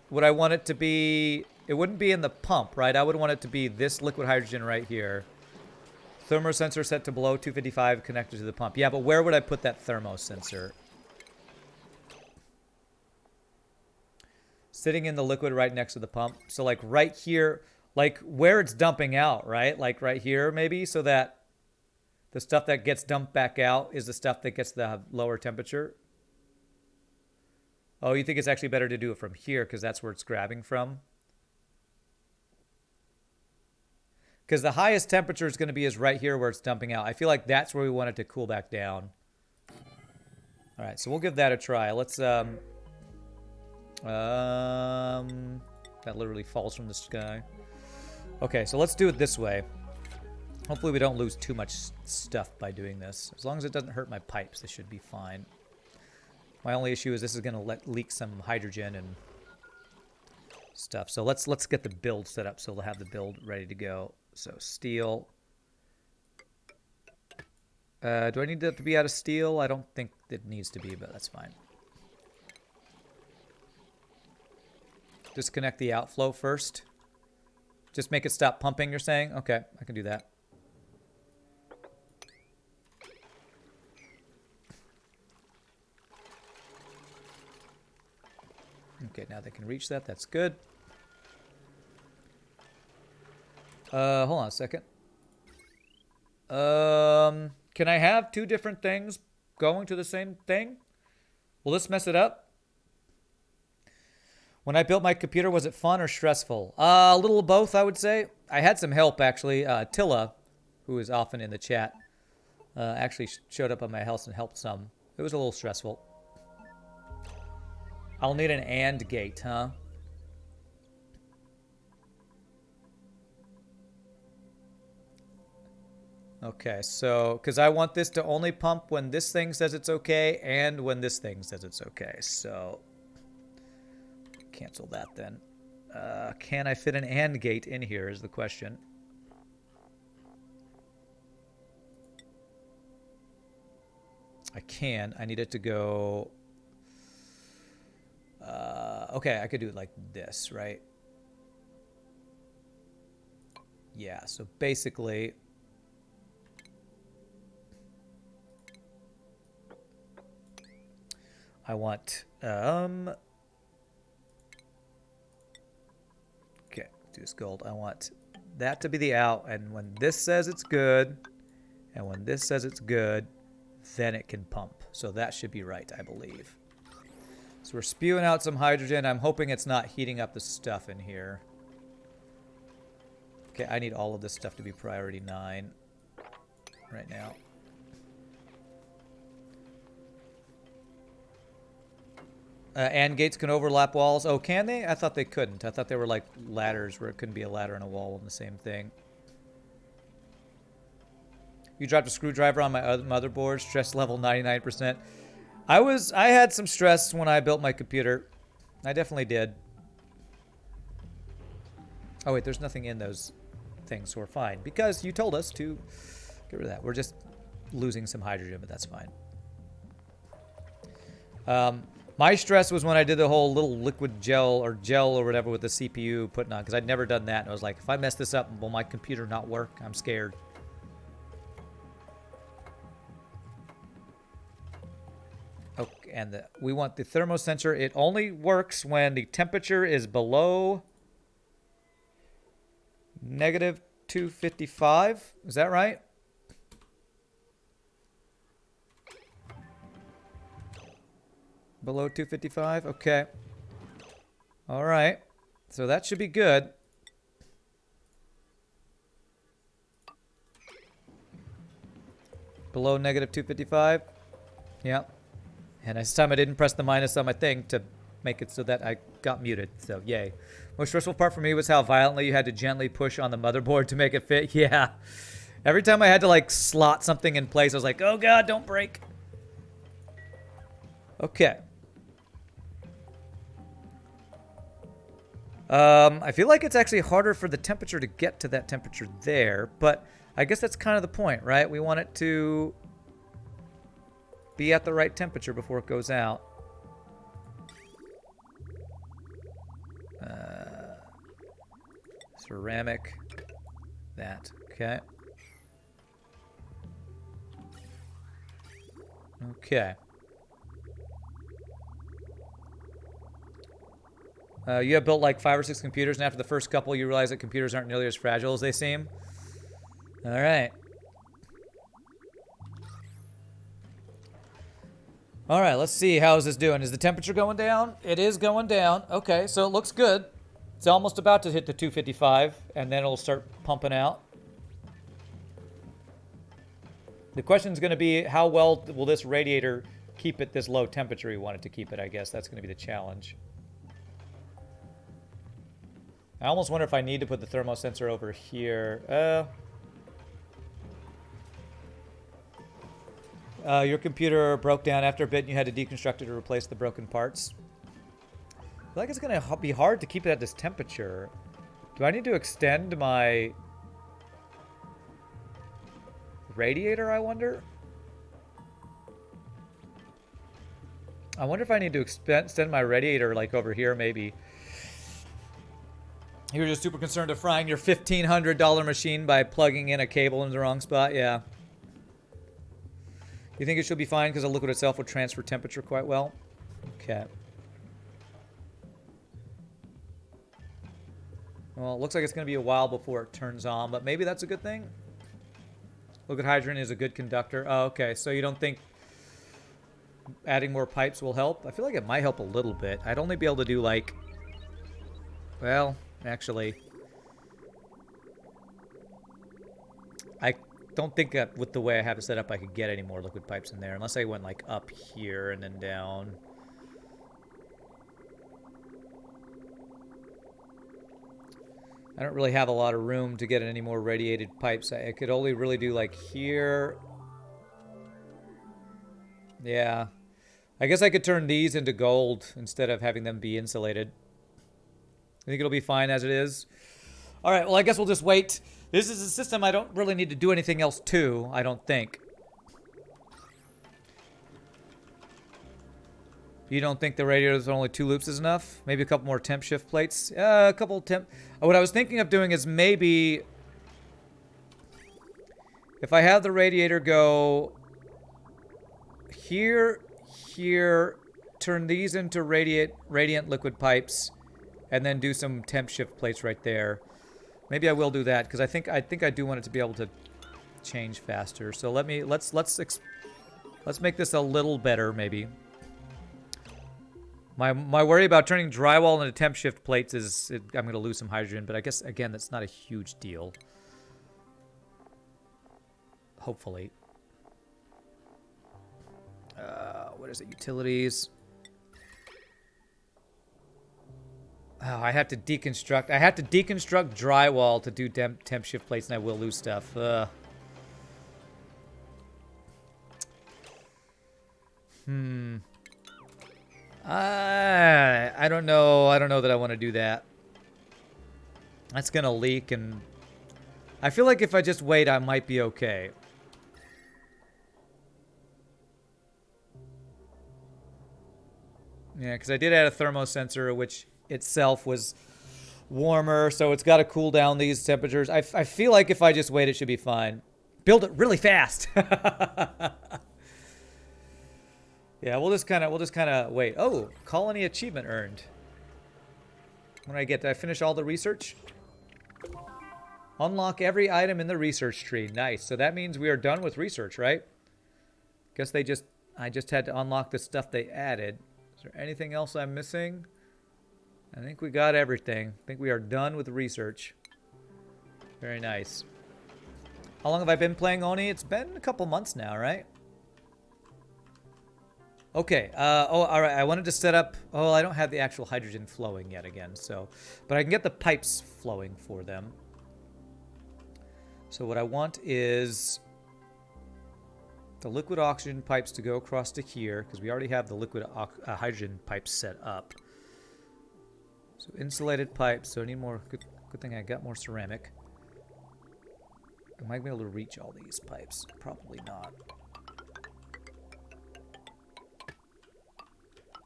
Would I want it to be, it wouldn't be in the pump, right? I would want it to be this liquid hydrogen right here. Thermosensor set to below 255 connected to the pump. Yeah, but where would I put that thermosensor? Sitting in the liquid right next to the pump. So like right here, like where it's dumping out, right? Like right here maybe, so that the stuff that gets dumped back out is the stuff that gets the lower temperature. Oh, you think it's actually better to do it from here because that's where it's grabbing from? Because the highest temperature is going to be is right here where it's dumping out. I feel like that's where we want it to cool back down. All right, so we'll give that a try. Let's, that literally falls from the sky. Okay, so let's do it this way. Hopefully we don't lose too much stuff by doing this. As long as it doesn't hurt my pipes, this should be fine. My only issue is this is going to leak some hydrogen and stuff. So let's get the build set up so we'll have the build ready to go. So steel. Do I need that to be out of steel? I don't think it needs to be, but that's fine. Disconnect the outflow first. Just make it stop pumping, you're saying? Okay, I can do that. Okay, now they can reach that. That's good. Hold on a second. Can I have two different things going to the same thing? Will this mess it up? When I built my computer, was it fun or stressful? A little of both, I would say. I had some help, actually. Tilla, who is often in the chat, actually showed up at my house and helped some. It was a little stressful. I'll need an AND gate, huh? Okay, so, because I want this to only pump when this thing says it's okay and when this thing says it's okay. So, cancel that then. Can I fit an AND gate in here is the question. I can. I need it to go... okay, I could do it like this, right? Yeah, so basically... I want, okay, do this gold. I want that to be the out, and when this says it's good, and when this says it's good, then it can pump. So that should be right, I believe. So we're spewing out some hydrogen. I'm hoping it's not heating up the stuff in here. Okay, I need all of this stuff to be priority 9 right now. AND gates can overlap walls. Oh, can they? I thought they couldn't. I thought they were like ladders where it couldn't be a ladder and a wall in the same thing. You dropped a screwdriver on my other motherboard. Stress level 99%. I had some stress when I built my computer. I definitely did. Oh wait, there's nothing in those things, so we're fine. Because you told us to get rid of that. We're just losing some hydrogen, but that's fine. My stress was when I did the whole little liquid gel or whatever with the CPU putting on, because I'd never done that. And I was like, if I mess this up, will my computer not work? I'm scared. Okay, and we want the thermosensor. It only works when the temperature is below negative 255. Is that right? Below 255? Okay. All right. So that should be good. Below negative 255? Yep. And this time I didn't press the minus on my thing to make it so that I got muted. So, yay. Most stressful part for me was how violently you had to gently push on the motherboard to make it fit. Yeah. Every time I had to, like, slot something in place, I was like, oh, God, don't break. Okay. I feel like it's actually harder for the temperature to get to that temperature there, but I guess that's kind of the point, right? We want it to be at the right temperature before it goes out. Ceramic. That. Okay. Okay. You have built like 5 or 6 computers, and after the first couple, you realize that computers aren't nearly as fragile as they seem. All right. All right, let's see. How is this doing? Is the temperature going down? It is going down. Okay, so it looks good. It's almost about to hit the 255, and then it'll start pumping out. The question is going to be, how well will this radiator keep it this low temperature we want it to keep it, I guess. That's going to be the challenge. I almost wonder if I need to put the thermosensor over here. Your computer broke down after a bit and you had to deconstruct it to replace the broken parts. I feel like it's going to be hard to keep it at this temperature. Do I need to extend my radiator, I wonder? I wonder if I need to extend my radiator like over here maybe. You're just super concerned of frying your $1,500 machine by plugging in a cable in the wrong spot? Yeah. You think it should be fine because the liquid itself will transfer temperature quite well? Okay. Well, it looks like it's going to be a while before it turns on, but maybe that's a good thing. Liquid hydrogen is a good conductor. Oh, okay. So you don't think adding more pipes will help? I feel like it might help a little bit. I'd only be able to do like... Well, actually... I don't think that with the way I have it set up I could get any more liquid pipes in there. Unless I went like up here and then down. I don't really have a lot of room to get any more radiated pipes. I could only really do like here. Yeah. I guess I could turn these into gold instead of having them be insulated. I think it'll be fine as it is. All right, well, I guess we'll just wait. This is a system I don't really need to do anything else to, I don't think. You don't think the radiators with only 2 loops is enough? Maybe a couple more temp shift plates? A couple temp... What I was thinking of doing is maybe... If I have the radiator go... Here, here, turn these into radiant liquid pipes, and then do some temp shift plates right there. Maybe I will do that, because I think I do want it to be able to change faster. So let's make this a little better, maybe. My worry about turning drywall into temp shift plates is I'm going to lose some hydrogen, but I guess, again, that's not a huge deal. Hopefully. What is it? Utilities. Oh, I have to deconstruct. I have to deconstruct drywall to do temp shift plates, and I will lose stuff. I don't know. I don't know that I want to do that. That's gonna leak, and I feel like if I just wait, I might be okay. Yeah, because I did add a thermosensor, which itself was warmer, so it's got to cool down these temperatures. I feel like if I just wait, it should be fine. Build it really fast. Yeah, we'll just kind of wait. Oh, colony achievement earned. When did I finish all the research? Unlock every item in the research tree. Nice. So that means we are done with research, right? Guess I just had to unlock the stuff they added. Is there anything else I'm missing? I think we got everything. I think we are done with research. Very nice. How long have I been playing Oni? It's been a couple months now, right? Okay. Oh, all right. I wanted to set up... Oh, I don't have the actual hydrogen flowing yet again, so... But I can get the pipes flowing for them. So what I want is... the liquid oxygen pipes to go across to here, because we already have the liquid hydrogen pipes set up. So insulated pipes, so I need more... Good thing I got more ceramic. Am I going to be able to reach all these pipes? Probably not.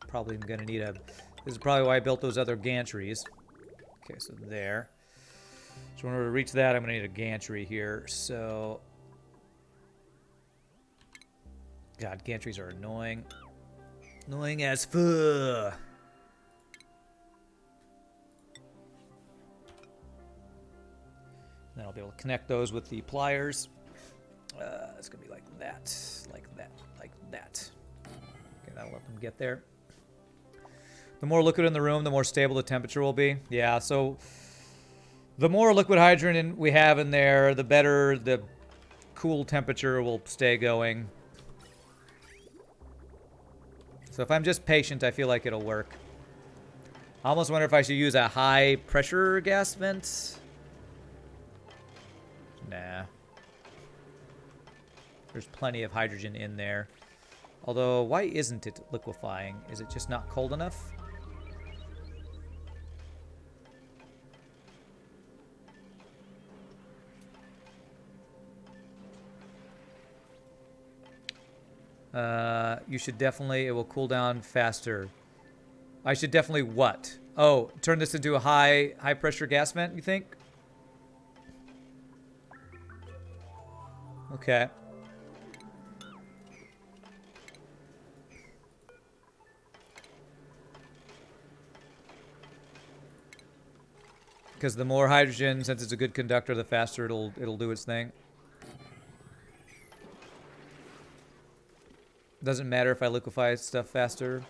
Probably going to need a... This is probably why I built those other gantries. Okay, so there. So in order to reach that, I'm going to need a gantry here. So... God, gantries are annoying. Annoying as fuck. Then I'll be able to connect those with the pliers. It's going to be like that, like that, like that. Okay, that'll let them get there. The more liquid in the room, the more stable the temperature will be. Yeah, so the more liquid hydrogen we have in there, the better the cool temperature will stay going. So if I'm just patient, I feel like it'll work. I almost wonder if I should use a high pressure gas vent. Nah. There's plenty of hydrogen in there. Although, why isn't it liquefying? Is it just not cold enough? You should definitely, it will cool down faster. I should definitely what? Oh, turn this into a high pressure gas vent, you think? Okay. Because the more hydrogen, since it's a good conductor, the faster it'll do its thing. Doesn't matter if I liquefy stuff faster.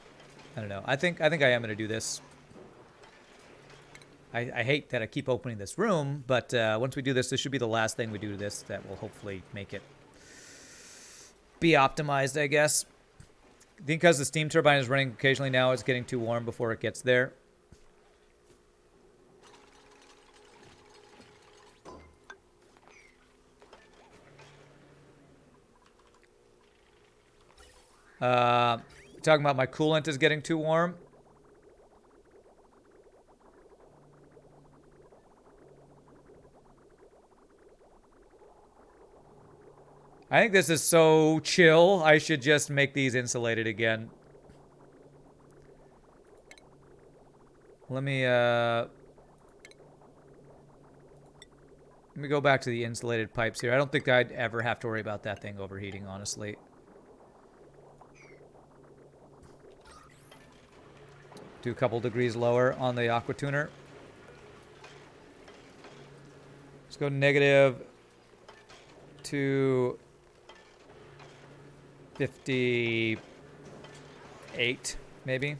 I don't know. I think I am gonna do this. I hate that I keep opening this room, but once we do this, this should be the last thing we do to this that will hopefully make it be optimized, I guess. Because the steam turbine is running occasionally now, it's getting too warm before it gets there. Talking about my coolant is getting too warm. I think this is so chill, I should just make these insulated again. Let me go back to the insulated pipes here. I don't think I'd ever have to worry about that thing overheating, honestly. Do a couple degrees lower on the aqua tuner. Let's go negative to 58, maybe.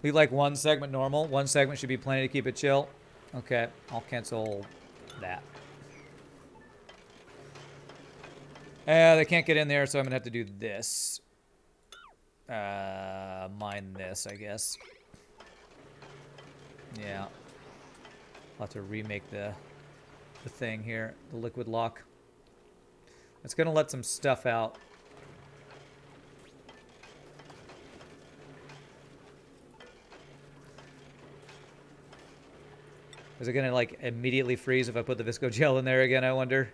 Leave like one segment normal. One segment should be plenty to keep it chill. Okay, I'll cancel that. They can't get in there, so I'm gonna have to do this. Mine this, I guess. Yeah. I'll have to remake the thing here, the liquid lock. It's gonna let some stuff out. Is it gonna like immediately freeze if I put the Visco gel in there again, I wonder?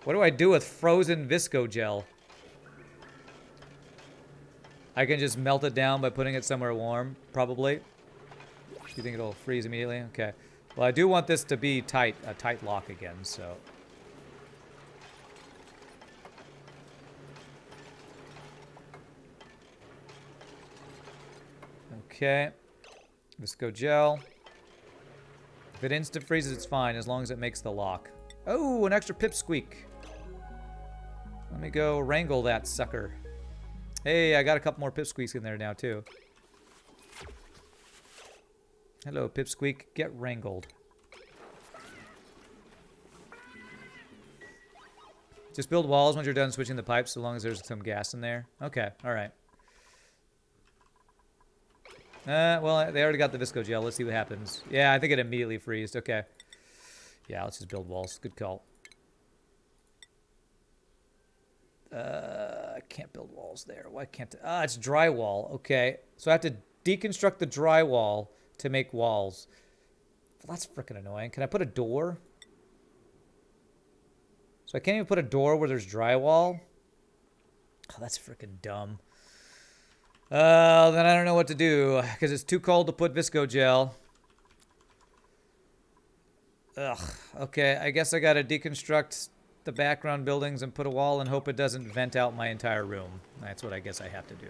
What do I do with frozen Visco gel? I can just melt it down by putting it somewhere warm, probably. You think it'll freeze immediately? Okay. Well, I do want this to be tight, a tight lock again, so. Okay. Visco gel. If it instant freezes, it's fine, as long as it makes the lock. Oh, an extra pipsqueak. Let me go wrangle that sucker. Hey, I got a couple more pipsqueaks in there now, too. Hello, pipsqueak. Get wrangled. Just build walls once you're done switching the pipes, so long as there's some gas in there. Okay, alright. Well, they already got the Visco gel. Let's see what happens. Yeah, I think it immediately freezed. Okay. Yeah, let's just build walls. Good call. I can't build walls there. Why can't I? Ah, it's drywall. Okay. So I have to deconstruct the drywall to make walls. Well, that's freaking annoying. Can I put a door? So I can't even put a door where there's drywall? Oh, that's freaking dumb. Then I don't know what to do, because it's too cold to put Visco gel. Ugh. Okay, I guess I gotta deconstruct the background buildings and put a wall and hope it doesn't vent out my entire room. That's what I guess I have to do.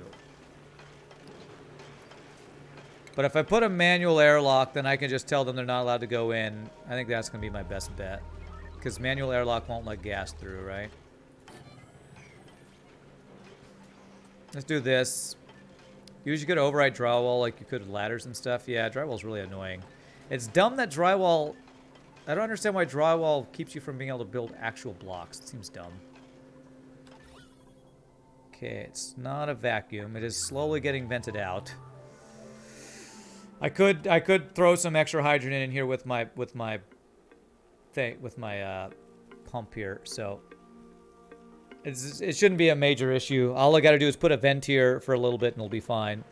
But if I put a manual airlock, then I can just tell them they're not allowed to go in. I think that's gonna be my best bet. Because manual airlock won't let gas through, right? Let's do this. You usually could override drywall like you could with ladders and stuff. Yeah, drywall's really annoying. It's dumb that drywall... I don't understand why drywall keeps you from being able to build actual blocks. It seems dumb. Okay, it's not a vacuum. It is slowly getting vented out. I could throw some extra hydrogen in here with my pump here. So it shouldn't be a major issue. All I got to do is put a vent here for a little bit and it'll be fine.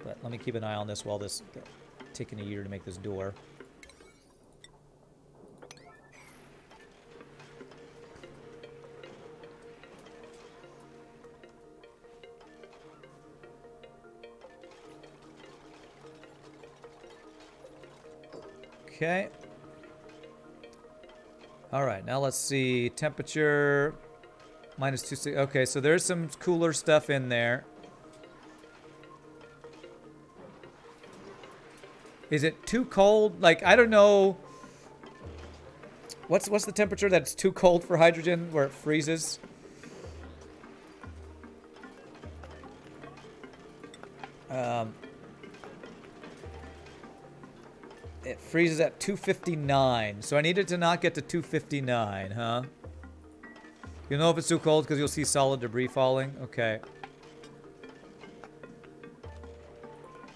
But let me keep an eye on this while this taking a year to make this door. Okay. All right, now let's see. Temperature -2. Okay, so there's some cooler stuff in there. Is it too cold? Like, I don't know. What's the temperature that's too cold for hydrogen where it freezes? It freezes at 259. So I need it to not get to 259, huh? You'll know if it's too cold because you'll see solid debris falling. Okay.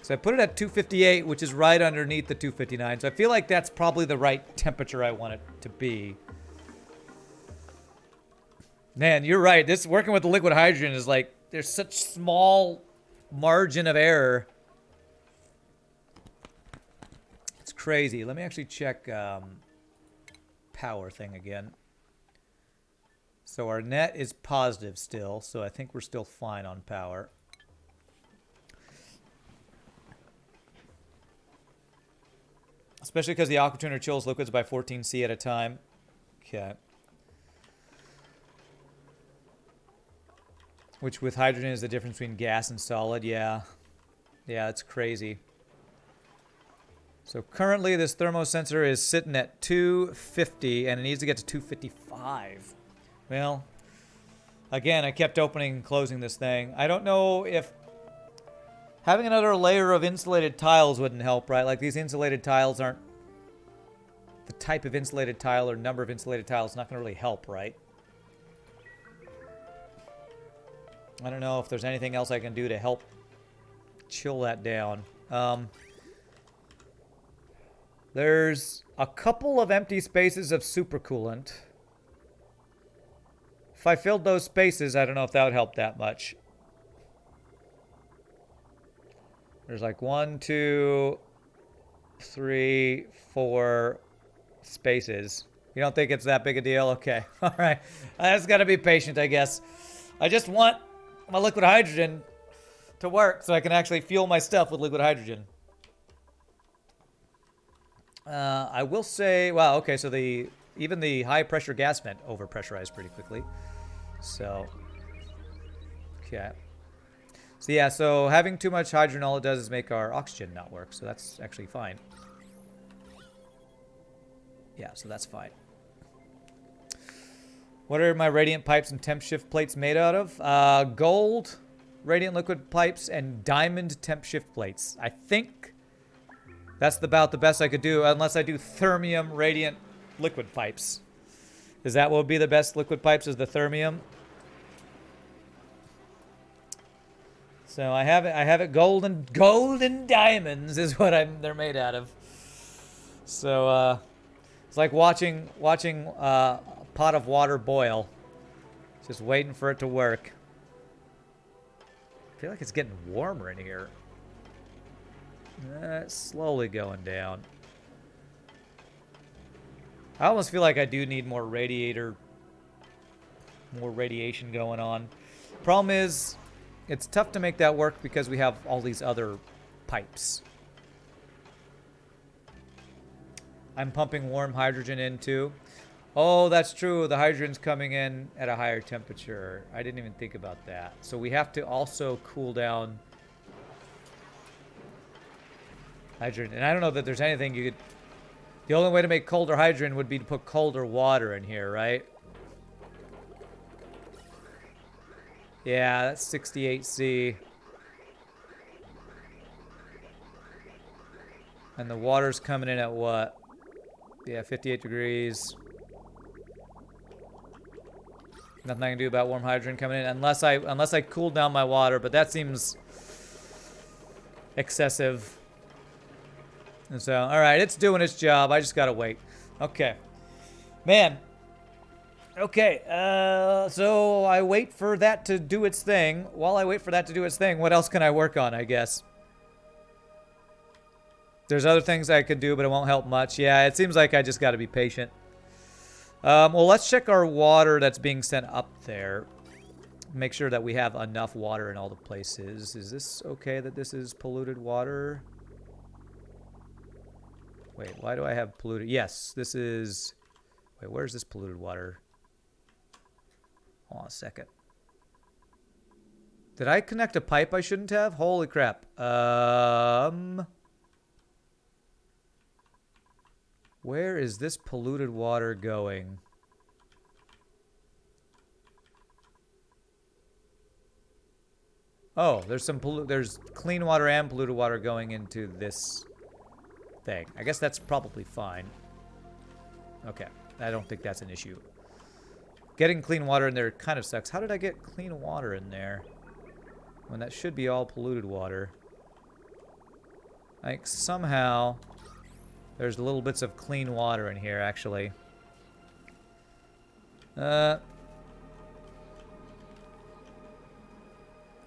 So I put it at 258, which is right underneath the 259. So I feel like that's probably the right temperature I want it to be. Man, you're right. This working with the liquid hydrogen is like, there's such small margin of error. It's crazy. Let me actually check power thing again. So our net is positive still, so I think we're still fine on power. Especially because the aquatuner chills liquids by 14C at a time. Okay. Which with hydrogen is the difference between gas and solid. Yeah. Yeah, it's crazy. So currently this thermosensor is sitting at 250 and it needs to get to 255. Well, again, I kept opening and closing this thing. I don't know if having another layer of insulated tiles wouldn't help, right? Like these insulated tiles aren't the type of insulated tile or number of insulated tiles. Not going to really help, right? I don't know if there's anything else I can do to help chill that down. There's a couple of empty spaces of supercoolant. If I filled those spaces, I don't know if that would help that much. There's like 1, 2, 3, 4 spaces. You don't think it's that big a deal? Okay. All right. I just got to be patient, I guess. I just want my liquid hydrogen to work so I can actually fuel my stuff with liquid hydrogen. I will say, wow, okay, so even the high pressure gas vent overpressurized pretty quickly. So, okay. So yeah, so having too much hydrogen, all it does is make our oxygen not work. So that's actually fine. Yeah, so that's fine. What are my radiant pipes and temp shift plates made out of? Gold, radiant liquid pipes, and diamond temp shift plates. I think that's about the best I could do, unless I do thermium radiant liquid pipes. Is that what would be the best liquid pipes, is the thermium? So I have it golden diamonds is what they're made out of. So it's like watching a pot of water boil, just waiting for it to work. I feel like it's getting warmer in here. It's slowly going down. I almost feel like I do need more radiation going on. Problem is, it's tough to make that work because we have all these other pipes. I'm pumping warm hydrogen in too. Oh, that's true. The hydrogen's coming in at a higher temperature. I didn't even think about that. So we have to also cool down hydrogen. And I don't know that there's anything you could... The only way to make colder hydrogen would be to put colder water in here, right? Yeah, that's 68C. And the water's coming in at what? Yeah, 58 degrees. Nothing I can do about warm hydrogen coming in unless I cool down my water, but that seems excessive. And so, all right, it's doing its job. I just gotta wait. Okay, man. Okay, so I wait for that to do its thing. While I wait for that to do its thing, what else can I work on, I guess? There's other things I could do, but it won't help much. Yeah, it seems like I just gotta be patient. Well, let's check our water that's being sent up there. Make sure that we have enough water in all the places. Is this okay that this is polluted water? Wait, why do I have polluted? Yes, this is... Wait, where's this polluted water? Hold on a second. Did I connect a pipe I shouldn't have? Holy crap. Where is this polluted water going? Oh, there's there's clean water and polluted water going into this thing. I guess that's probably fine. Okay, I don't think that's an issue. Getting clean water in there kind of sucks. How did I get clean water in there when that should be all polluted water? Like, somehow there's little bits of clean water in here, actually. I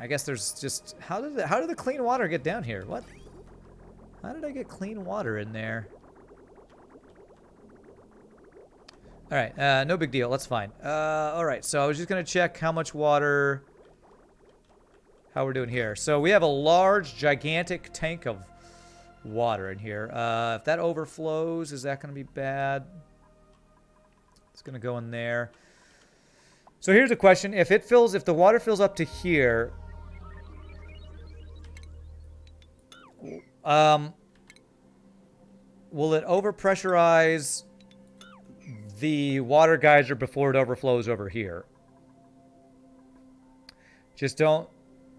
guess there's just... How did the clean water get down here? What? How did I get clean water in there? Alright, no big deal. That's fine. Alright, so I was just going to check how much water... How we're doing here. So we have a large, gigantic tank of water in here. If that overflows, is that going to be bad? It's going to go in there. So here's a question. If the water fills up to here... will it overpressurize the water geyser before it overflows over here? Just don't...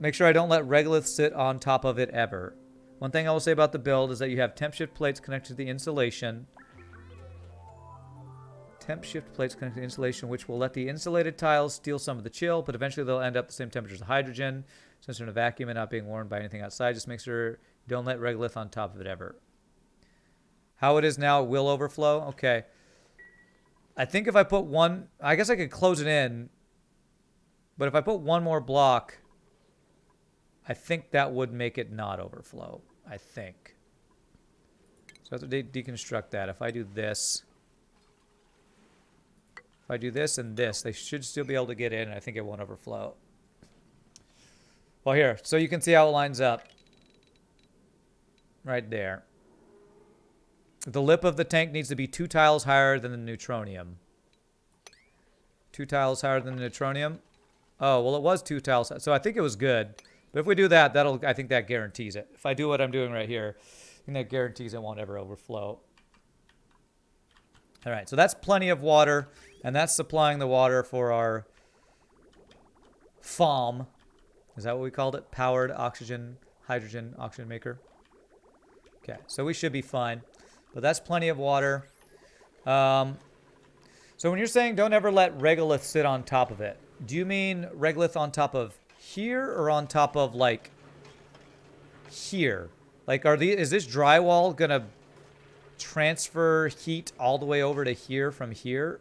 Make sure I don't let regolith sit on top of it ever. One thing I will say about the build is that you have temp shift plates connected to the insulation. Temp shift plates connected to the insulation, which will let the insulated tiles steal some of the chill, but eventually they'll end up the same temperature as the hydrogen. Since they're in a vacuum and not being warmed by anything outside, just make sure you don't let regolith on top of it ever. How it is now, it will overflow. Okay. I think if I put one... I guess I could close it in. But if I put one more block, I think that would make it not overflow. I think. So I have to deconstruct that. If I do this... If I do this and this, they should still be able to get in, and I think it won't overflow. Well, here. So you can see how it lines up. Right there. The lip of the tank needs to be 2 tiles higher than the neutronium. 2 tiles higher than the neutronium. Oh, well, it was 2 tiles. So I think it was good. But if we do that, I think that guarantees it. If I do what I'm doing right here, I think that guarantees it won't ever overflow. All right, so that's plenty of water, and that's supplying the water for our FOM. Is that what we called it? Powered oxygen, hydrogen, oxygen maker. Okay, so we should be fine. But that's plenty of water. So when you're saying don't ever let regolith sit on top of it, do you mean regolith on top of here or on top of, like, here? Like, is this drywall going to transfer heat all the way over to here from here?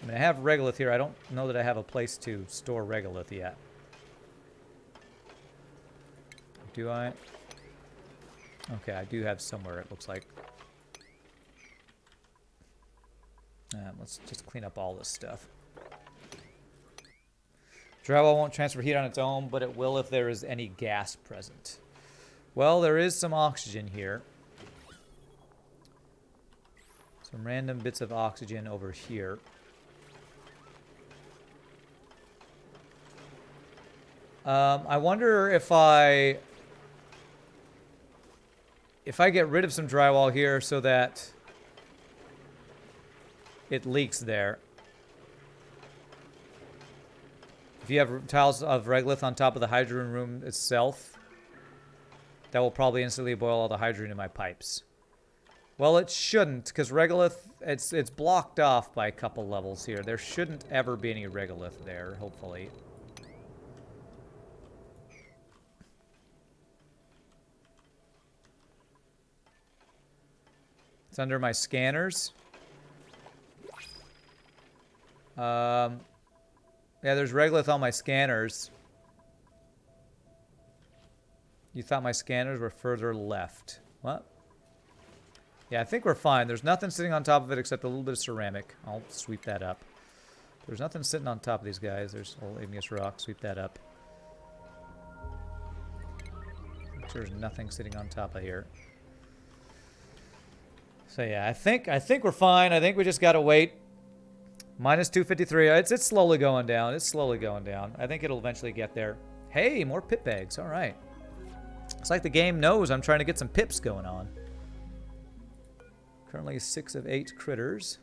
I mean, I have regolith here. I don't know that I have a place to store regolith yet. Do I? Okay, I do have somewhere, it looks like. Let's just clean up all this stuff. Drywall won't transfer heat on its own, but it will if there is any gas present. Well, there is some oxygen here. Some random bits of oxygen over here. I wonder if I get rid of some drywall here so that it leaks there. If you have tiles of regolith on top of the hydrogen room itself, that will probably instantly boil all the hydrogen in my pipes. Well, it shouldn't, because regolith, it's blocked off by a couple levels here. There shouldn't ever be any regolith there, hopefully. It's under my scanners. Yeah, there's regolith on my scanners. You thought my scanners were further left. What? Yeah, I think we're fine. There's nothing sitting on top of it except a little bit of ceramic. I'll sweep that up. There's nothing sitting on top of these guys. There's a little igneous rock. Sweep that up. Make sure there's nothing sitting on top of here. So yeah, I think we're fine. I think we just gotta wait. Minus 253. It's slowly going down. It's slowly going down. I think it'll eventually get there. Hey, more pit bags. All right. It's like the game knows I'm trying to get some pips going on. Currently 6 of 8 critters.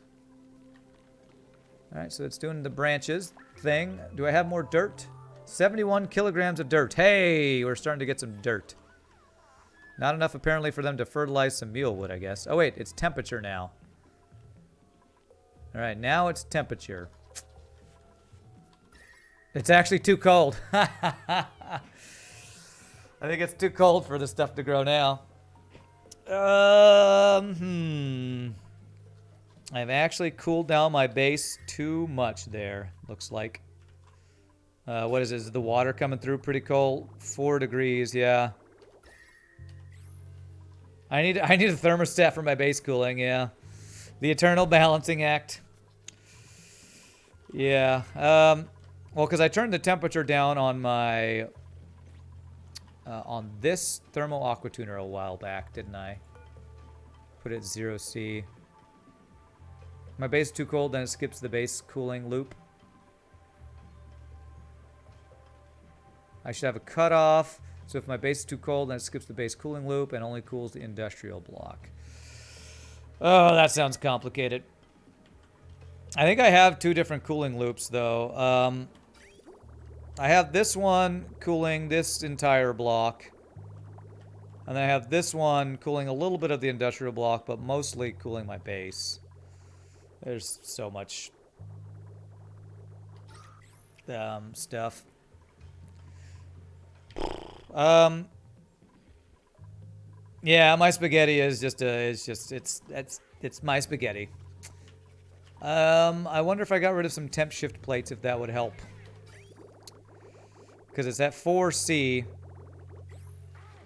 Alright, so it's doing the branches thing. Do I have more dirt? 71 kilograms of dirt. Hey, we're starting to get some dirt. Not enough apparently for them to fertilize some mealwood, I guess. Oh wait, it's temperature now. Alright, now it's temperature. It's actually too cold. I think it's too cold for the stuff to grow now. I've actually cooled down my base too much there, looks like. What is this? Is the water coming through pretty cold? 4 degrees, yeah. I need a thermostat for my base cooling, yeah. The eternal balancing act. Yeah. Well, because I turned the temperature down on my on this thermal aqua tuner a while back, didn't I? Put it 0C. My base is too cold, then it skips the base cooling loop. I should have a cutoff. So if my base is too cold, then it skips the base cooling loop and only cools the industrial block. Oh, that sounds complicated. I think I have 2 different cooling loops, though. I have this one cooling this entire block. And then I have this one cooling a little bit of the industrial block, but mostly cooling my base. There's so much stuff. Yeah, my spaghetti is just it's my spaghetti. I wonder if I got rid of some temp shift plates, if that would help. Because it's at 4C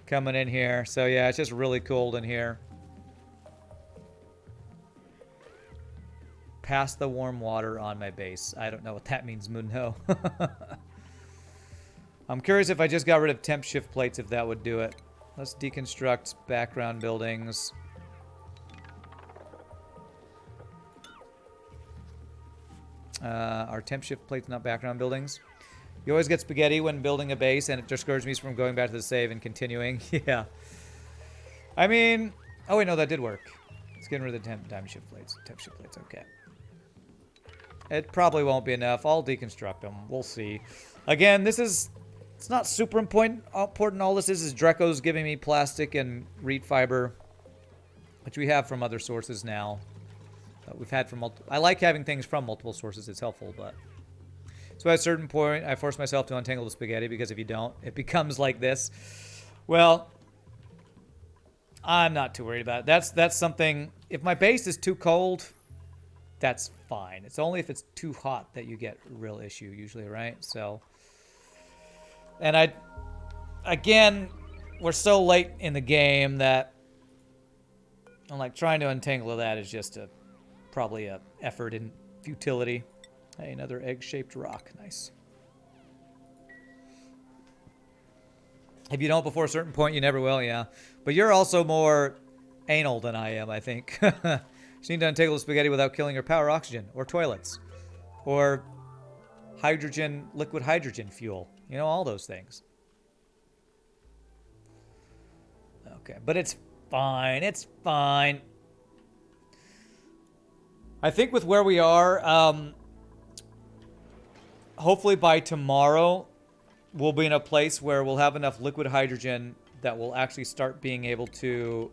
coming in here. So yeah, it's just really cold in here. Pass the warm water on my base. I don't know what that means, Mundo. I'm curious if I just got rid of temp shift plates, if that would do it. Let's deconstruct background buildings. Are temp shift plates not background buildings? You always get spaghetti when building a base, and it discourages me from going back to the save and continuing. Yeah. I mean... Oh, wait, no, that did work. It's getting rid of the temp shift plates. Temp shift plates, okay. It probably won't be enough. I'll deconstruct them. We'll see. Again, this is... It's not super important. All this is Dreco's giving me plastic and reed fiber, which we have from other sources now. We've had from multiple... I like having things from multiple sources. It's helpful, but... So at a certain point, I force myself to untangle the spaghetti, because if you don't, it becomes like this. Well, I'm not too worried about it. That's something... If my base is too cold, that's fine. It's only if it's too hot that you get a real issue, usually, right? So... And again, we're so late in the game that I'm like trying to untangle that is just probably a effort in futility. Hey, another egg-shaped rock. Nice. If you don't before a certain point, you never will, yeah. But you're also more anal than I am, I think. You need to untangle the spaghetti without killing your power oxygen, or toilets, or hydrogen, liquid hydrogen fuel. You know, all those things. Okay, but it's fine. It's fine. I think with where we are, hopefully by tomorrow, we'll be in a place where we'll have enough liquid hydrogen that we'll actually start being able to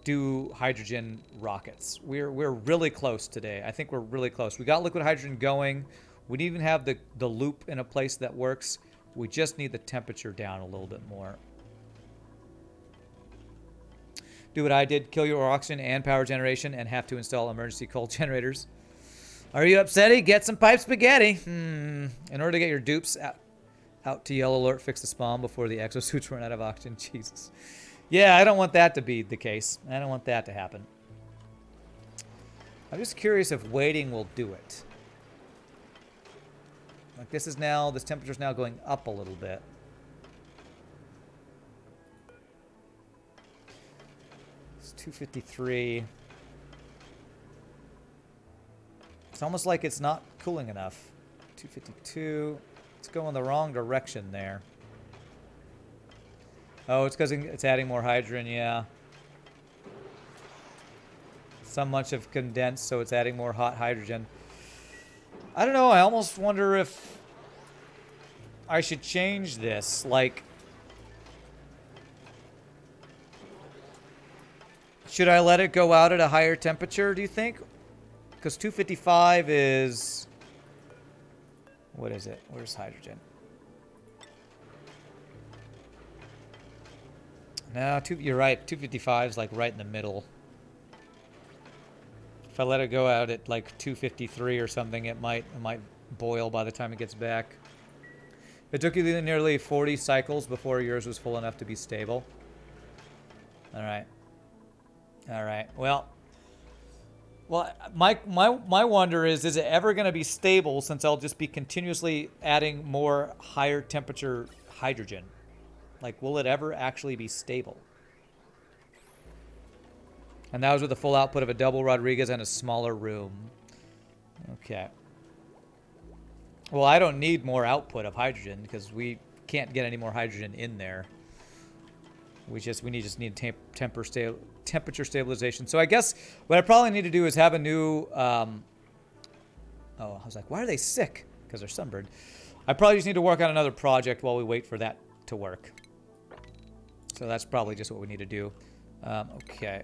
do hydrogen rockets. We're really close today. I think we're really close. We got liquid hydrogen going. We even have the loop in a place that works. We just need the temperature down a little bit more. Do what I did, kill your oxygen and power generation, and have to install emergency coal generators. Are you upsetty? Get some pipe spaghetti. In order to get your dupes out to yellow alert, fix the spawn before the exosuits run out of oxygen. Jesus. Yeah, I don't want that to be the case. I don't want that to happen. I'm just curious if waiting will do it. Like this temperature's now going up a little bit. It's 253. It's almost like it's not cooling enough. 252. It's going the wrong direction there. Oh, it's because it's adding more hydrogen, yeah. So much have condensed, so it's adding more hot hydrogen. I don't know, I almost wonder if I should change this. Like, should I let it go out at a higher temperature, do you think? Because 255 is... What is it? Where's hydrogen? No, you're right. 255 is like right in the middle. If I let it go out at like 253 or something, it might boil by the time it gets back. It took you nearly 40 cycles before yours was full enough to be stable. All right. All right. Well, my wonder is it ever going to be stable since I'll just be continuously adding more higher temperature hydrogen? Like, will it ever actually be stable? And that was with the full output of a double Rodriguez and a smaller room. Okay. Well, I don't need more output of hydrogen because we can't get any more hydrogen in there. We just need temperature stabilization. So I guess what I probably need to do is have a new... oh, I was like, why are they sick? Because they're sunburned. I probably just need to work on another project while we wait for that to work. So that's probably just what we need to do. Okay.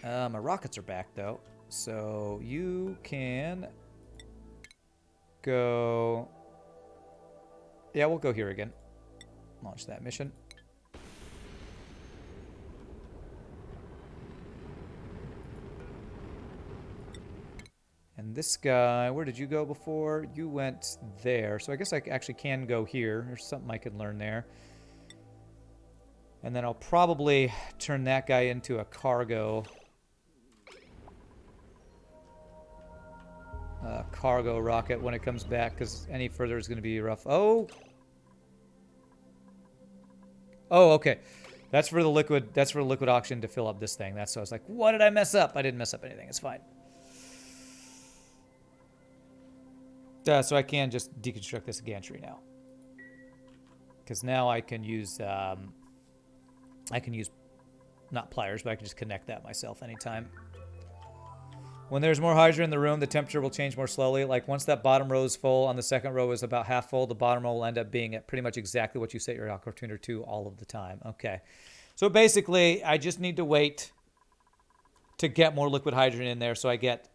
My rockets are back, though. So you can go... Yeah, we'll go here again. Launch that mission. And this guy, where did you go before? You went there. So I guess I actually can go here. There's something I can learn there. And then I'll probably turn that guy into a cargo rocket when it comes back, because any further is going to be rough. Oh, okay. That's for the liquid. That's for the liquid oxygen to fill up this thing. That's so I was like, what did I mess up? I didn't mess up anything. It's fine. So I can just deconstruct this gantry now, because now I can use not pliers, but I can just connect that myself anytime. When there's more hydrogen in the room, the temperature will change more slowly. Like once that bottom row is full, on the second row is about half full, the bottom row will end up being at pretty much exactly what you set your aqua tuner to all of the time. Okay. So basically, I just need to wait to get more liquid hydrogen in there so I get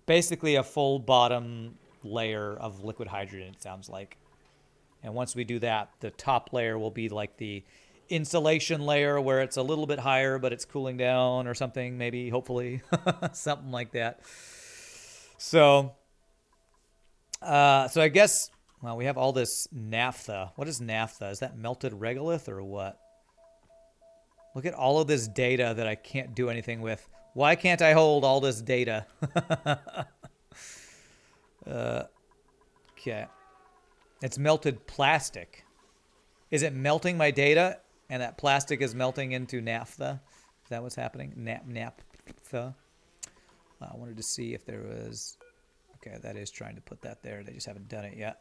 basically a full bottom layer of liquid hydrogen, it sounds like. And once we do that, the top layer will be like the insulation layer where it's a little bit higher, but it's cooling down or something, maybe, hopefully. Something like that. So I guess, well, we have all this naphtha. What is naphtha? Is that melted regolith or what? Look at all of this data that I can't do anything with. Why can't I hold all this data? Okay. It's melted plastic. Is it melting my data and that plastic is melting into naphtha? Is that what's happening? Naphtha. I wanted to see if there was... Okay, that is trying to put that there. They just haven't done it yet.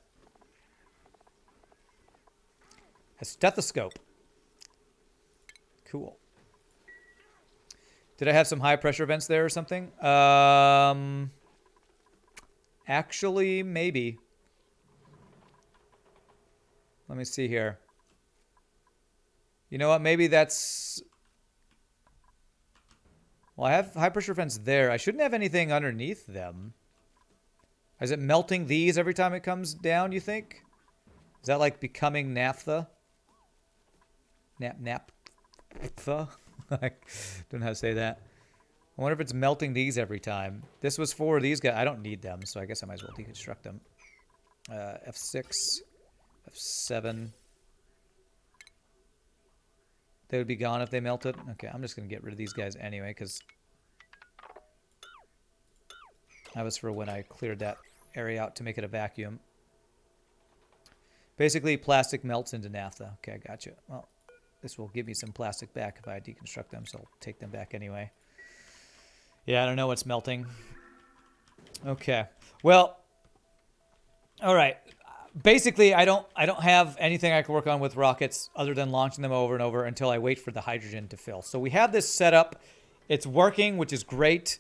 A stethoscope. Cool. Did I have some high pressure vents there or something? Actually, maybe. Let me see here. You know what? Maybe that's... Well, I have high pressure vents there. I shouldn't have anything underneath them. Is it melting these every time it comes down, you think? Is that like becoming naphtha? Naphtha? I don't know how to say that. I wonder if it's melting these every time. This was for these guys. I don't need them, so I guess I might as well deconstruct them. F6, F7. They would be gone if they melted. Okay, I'm just going to get rid of these guys anyway, because that was for when I cleared that area out to make it a vacuum. Basically, plastic melts into naphtha. Okay, I got you. Well, this will give me some plastic back if I deconstruct them, so I'll take them back anyway. Yeah, I don't know what's melting. Okay. Well, all right. basically, I don't have anything I can work on with rockets other than launching them over and over until I wait for the hydrogen to fill. So we have this set up. It's working, which is great.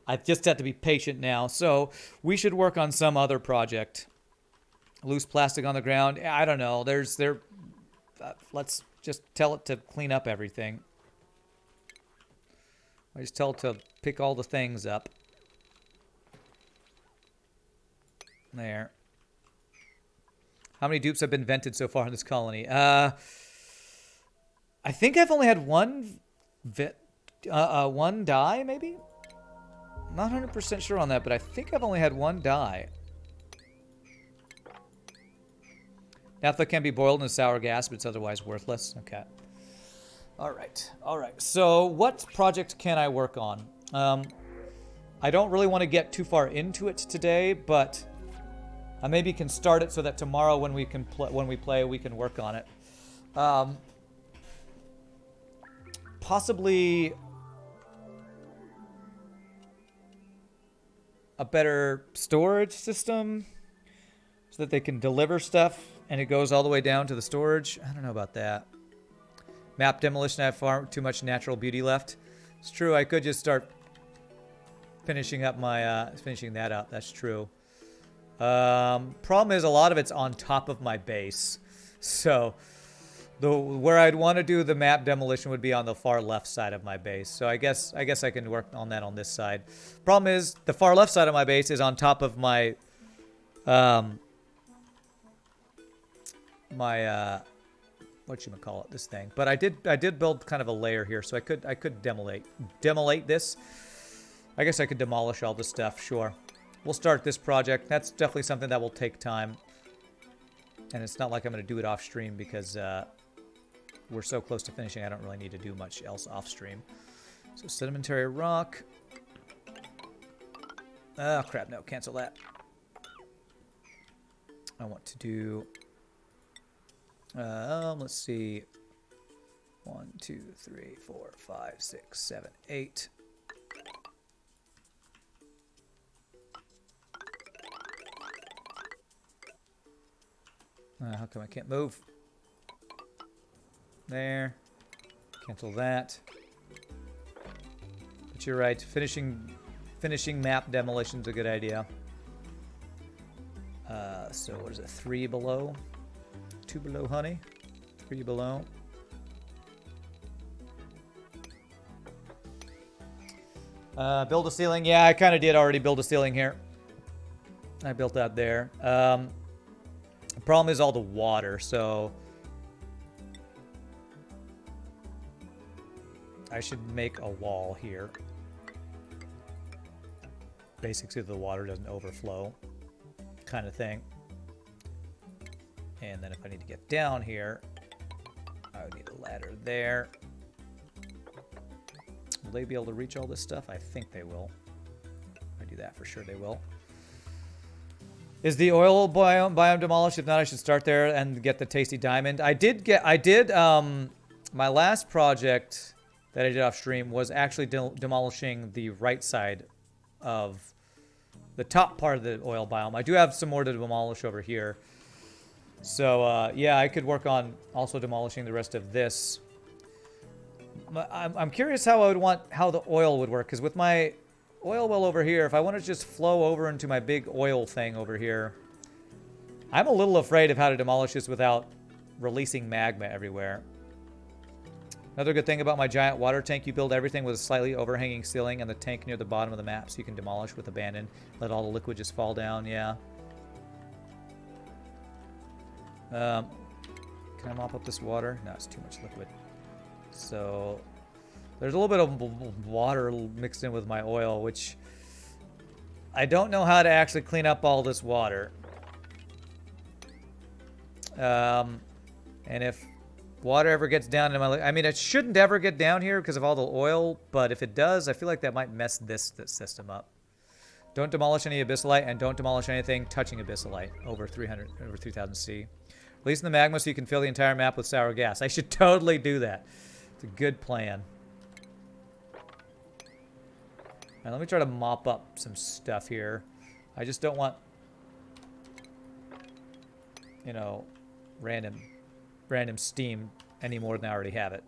I just have to be patient now. So we should work on some other project. Loose plastic on the ground. I don't know. Let's just tell it to clean up everything. I just tell it to pick all the things up. There. How many dupes have been invented so far in this colony? I think I've only had one die, maybe? Not 100% sure on that, but I think I've only had one die. Naphtha can be boiled in a sour gas, but it's otherwise worthless. Okay. All right. All right. So what project can I work on? I don't really want to get too far into it today, but I maybe can start it so that tomorrow when we play, we can work on it. Possibly a better storage system so that they can deliver stuff and it goes all the way down to the storage. I don't know about that. Map demolition, I have far too much natural beauty left. It's true, I could just start finishing up my finishing that up. That's true. Problem is a lot of it's on top of my base. So where I'd want to do the map demolition would be on the far left side of my base. So I guess I can work on that on this side. Problem is the far left side of my base is on top of my whatchamacallit, this thing. But I did build kind of a layer here, so I could demolate this. I guess I could demolish all this stuff, sure. We'll start this project. That's definitely something that will take time. And it's not like I'm going to do it off stream because we're so close to finishing. I don't really need to do much else off stream. So sedimentary rock. Oh crap, no, cancel that. I want to do let's see. 1, 2, 3, 4, 5, 6, 7, 8. How come I can't move? There. Cancel that. But you're right. Finishing map demolition is a good idea. So what is it? 3 below? 2 below, honey? 3 below. Build a ceiling. Yeah, I kind of did already build a ceiling here. I built that there. The problem is all the water, so I should make a wall here. Basically, the water doesn't overflow, kind of thing. And then if I need to get down here, I would need a ladder there. Will they be able to reach all this stuff? I think they will. If I do that, for sure they will. Is the oil biome demolished? If not, I should start there and get the tasty diamond. I did my last project that I did off stream was actually demolishing the right side of the top part of the oil biome. I do have some more to demolish over here. So, yeah, I could work on also demolishing the rest of this. I'm curious how the oil would work, because with my oil well over here, if I want to just flow over into my big oil thing over here, I'm a little afraid of how to demolish this without releasing magma everywhere. Another good thing about my giant water tank, you build everything with a slightly overhanging ceiling and the tank near the bottom of the map so you can demolish with abandon. Let all the liquid just fall down, yeah. Can I mop up this water? No, it's too much liquid. So there's a little bit of water mixed in with my oil, which I don't know how to actually clean up all this water. And if water ever gets down into my... I mean, it shouldn't ever get down here because of all the oil, but if it does, I feel like that might mess this system up. Don't demolish any abyssalite, and don't demolish anything touching abyssalite over 3000 C. Release in the magma so you can fill the entire map with sour gas. I should totally do that. It's a good plan. Now, let me try to mop up some stuff here. I just don't want you know, random steam any more than I already have it.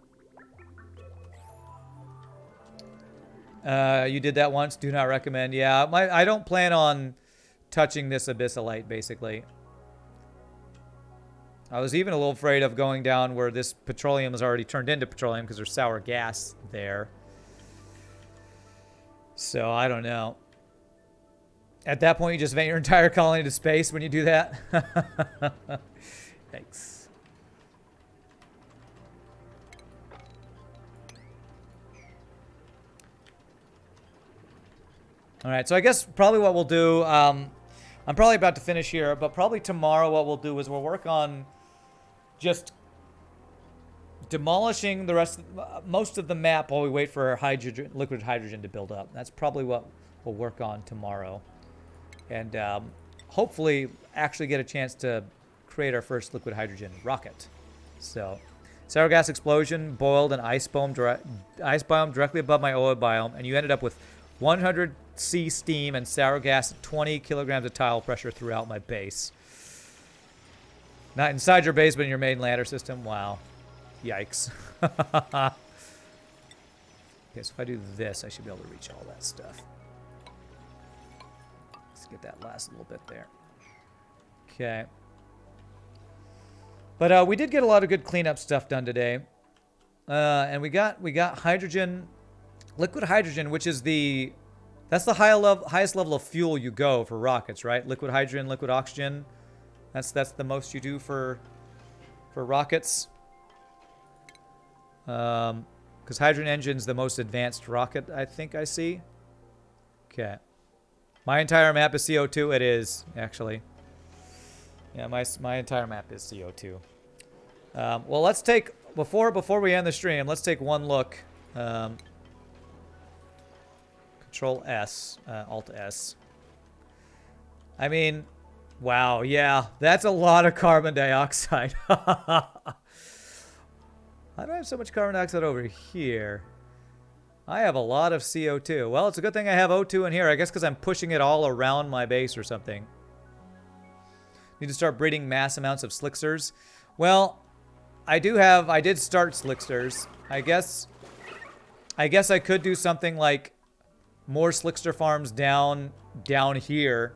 You did that once. Do not recommend. Yeah, I don't plan on touching this abyssalite, basically. I was even a little afraid of going down where this petroleum is already turned into petroleum because there's sour gas there. So, I don't know. At that point, you just vent your entire colony to space when you do that. Thanks. All right, so I guess probably what we'll do, I'm probably about to finish here, but probably tomorrow what we'll do is we'll work on just demolishing the rest, most of the map while we wait for hydrogen, liquid hydrogen to build up. That's probably what we'll work on tomorrow. And hopefully actually get a chance to create our first liquid hydrogen rocket. So, sour gas explosion, boiled an ice biome directly above my oil biome, and you ended up with 100 C steam and sour gas at 20 kilograms of tile pressure throughout my base. Not inside your base, but in your main ladder system. Wow. Yikes. Okay, so if I do this, I should be able to reach all that stuff. Let's get that last little bit there. Okay. But we did get a lot of good cleanup stuff done today. And we got hydrogen, liquid hydrogen, which is that's the highest level of fuel you go for rockets, right? Liquid hydrogen, liquid oxygen. That's the most you do for rockets. Because hydrogen engine's the most advanced rocket I think I see. Okay. My entire map is CO2. It is, actually. Yeah, my entire map is CO2. Well, let's take, before we end the stream, let's take one look. Control S, Alt S. I mean, wow, yeah, that's a lot of carbon dioxide. How do I have so much carbon dioxide over here? I have a lot of CO2. Well, it's a good thing I have O2 in here. I guess because I'm pushing it all around my base or something. Need to start breeding mass amounts of slicksters. Well, I did start slicksters. I guess I could do something like more slickster farms down here.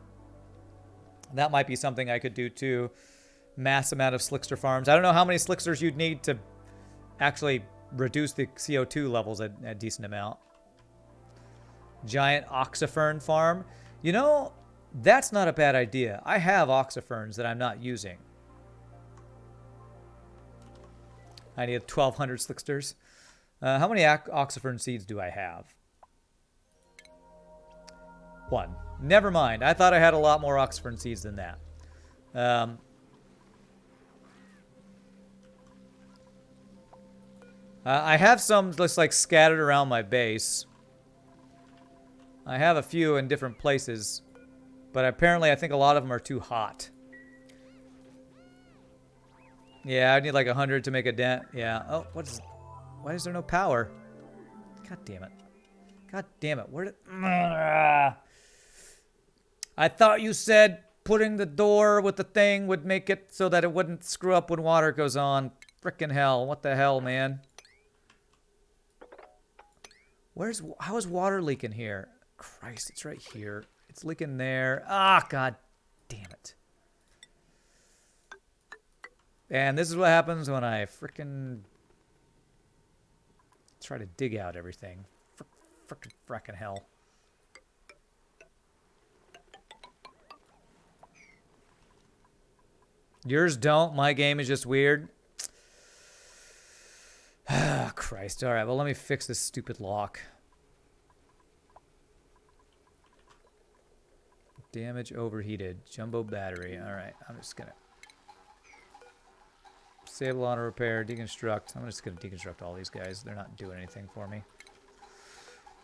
That might be something I could do too. Mass amount of slickster farms. I don't know how many slicksters you'd need to actually reduce the CO2 levels at a decent amount. Giant oxifern farm. You know, that's not a bad idea. I have oxiferns that I'm not using. I need 1,200 slicksters. How many oxifern seeds do I have? 1. Never mind. I thought I had a lot more oxifern seeds than that. I have some just like scattered around my base. I have a few in different places, but apparently I think a lot of them are too hot. Yeah, I need like 100 to make a dent. Yeah. Oh, why is there no power? God damn it. God damn it. Where did... I thought you said putting the door with the thing would make it so that it wouldn't screw up when water goes on. Frickin' hell. What the hell, man? How is water leaking here? Christ, it's right here. It's leaking there. Ah, god damn it. And this is what happens when I frickin' try to dig out everything. Frickin' hell. Yours don't. My game is just weird. Ah, Christ. All right, well, let me fix this stupid lock. Damage overheated. Jumbo battery. All right, I'm just going to disable auto repair, deconstruct. I'm just going to deconstruct all these guys. They're not doing anything for me.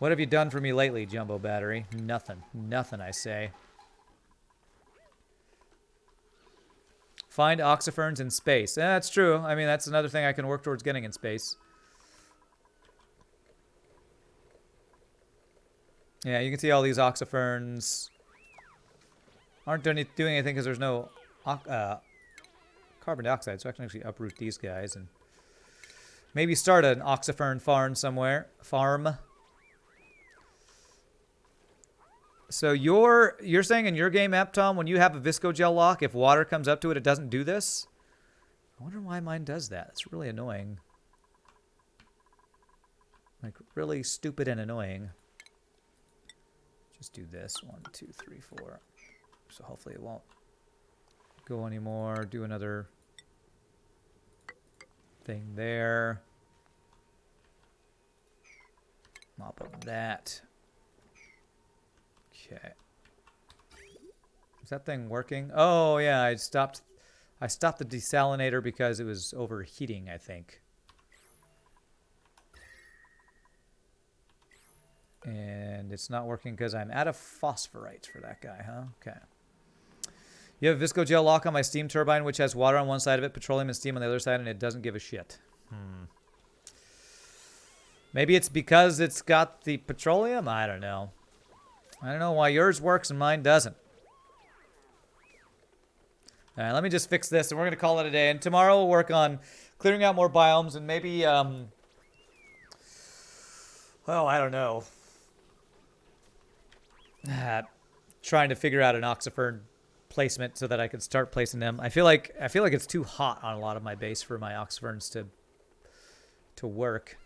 What have you done for me lately, Jumbo battery? Nothing. Nothing, I say. Find oxiferns in space. That's true. I mean, that's another thing I can work towards getting in space. Yeah, you can see all these oxiferns aren't doing anything because there's no carbon dioxide, so I can actually uproot these guys and maybe start an oxifern farm somewhere. So you're saying in your game, Aptom, when you have a viscogel lock, if water comes up to it, it doesn't do this? I wonder why mine does that. It's really annoying. Like, really stupid and annoying. Just do this. 1, 2, 3, 4. So hopefully it won't go anymore. Do another thing there. Mop up that. Okay. Is that thing working? Oh yeah, I stopped the desalinator because it was overheating, I think. And it's not working because I'm out of phosphorite for that guy, huh? Okay. You have a viscogel lock on my steam turbine, which has water on one side of it, petroleum and steam on the other side, and it doesn't give a shit. Maybe it's because it's got the petroleum? I don't know. I don't know why yours works and mine doesn't. All right, let me just fix this, and we're going to call it a day. And tomorrow we'll work on clearing out more biomes and maybe, well, I don't know. Trying to figure out an oxifern placement so that I can start placing them. I feel like it's too hot on a lot of my base for my oxiferns to work.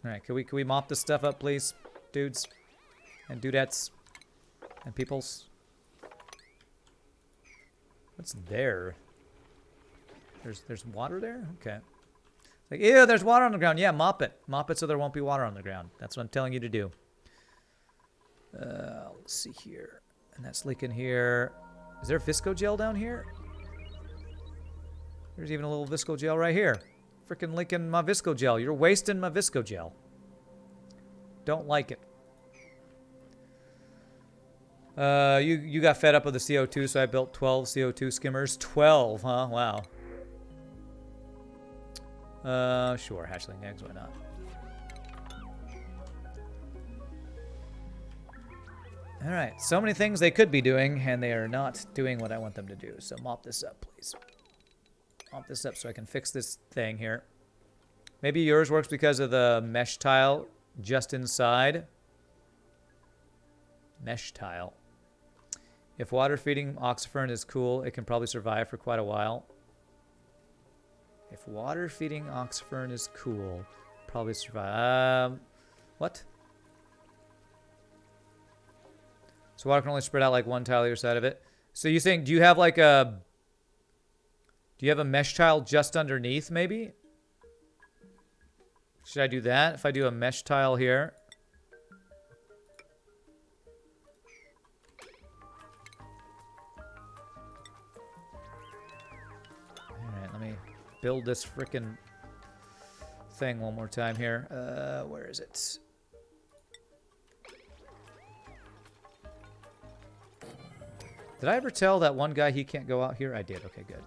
All right, can we mop this stuff up, please, dudes and dudettes and peoples? What's there? There's water there? Okay. Like, ew, there's water on the ground. Yeah, mop it. Mop it so there won't be water on the ground. That's what I'm telling you to do. Let's see here. And that's leaking here. Is there viscogel down here? There's even a little viscogel right here. Freaking leaking my viscogel. You're wasting my viscogel. Don't like it. You got fed up with the CO2, so I built 12 CO2 skimmers. 12, huh? Wow. Sure. Hatchling eggs, why not? Alright, so many things they could be doing, and they are not doing what I want them to do. So mop this up, please. Mop this up so I can fix this thing here. Maybe yours works because of the mesh tile just inside. Mesh tile. If water feeding oxifern is cool, it can probably survive for quite a while. If water feeding oxifern is cool, probably survive. What? So water can only spread out like one tile either side of it. So you think, do you have like a... Do you have a mesh tile just underneath, maybe? Should I do that? If I do a mesh tile here. Alright, let me build this frickin' thing one more time here. Where is it? Did I ever tell that one guy he can't go out here? I did. Okay, good.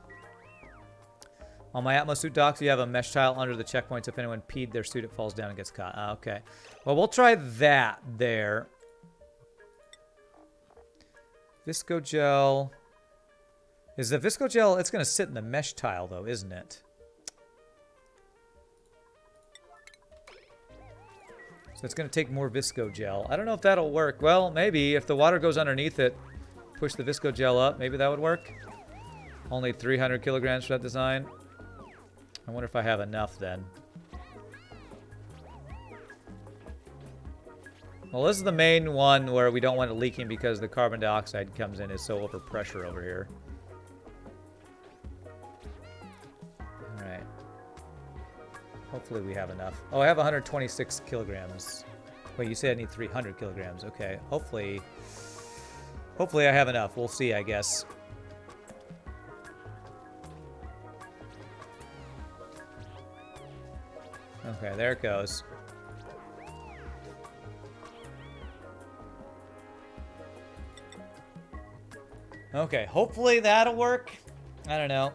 On my Atmos suit docks, you have a mesh tile under the checkpoints. If anyone peed their suit, it falls down and gets caught. Okay. Well, we'll try that there. Viscogel. Is the viscogel... It's going to sit in the mesh tile, though, isn't it? So it's going to take more viscogel. I don't know if that'll work. Well, maybe. If the water goes underneath it, push the viscogel up. Maybe that would work. Only 300 kilograms for that design. I wonder if I have enough then. Well, this is the main one where we don't want it leaking because the carbon dioxide comes in. It's so overpressure over here. Alright. Hopefully we have enough. Oh, I have 126 kilograms. Wait, you said I need 300 kilograms. Okay. Hopefully I have enough. We'll see, I guess. Okay, there it goes. Okay, hopefully that'll work. I don't know.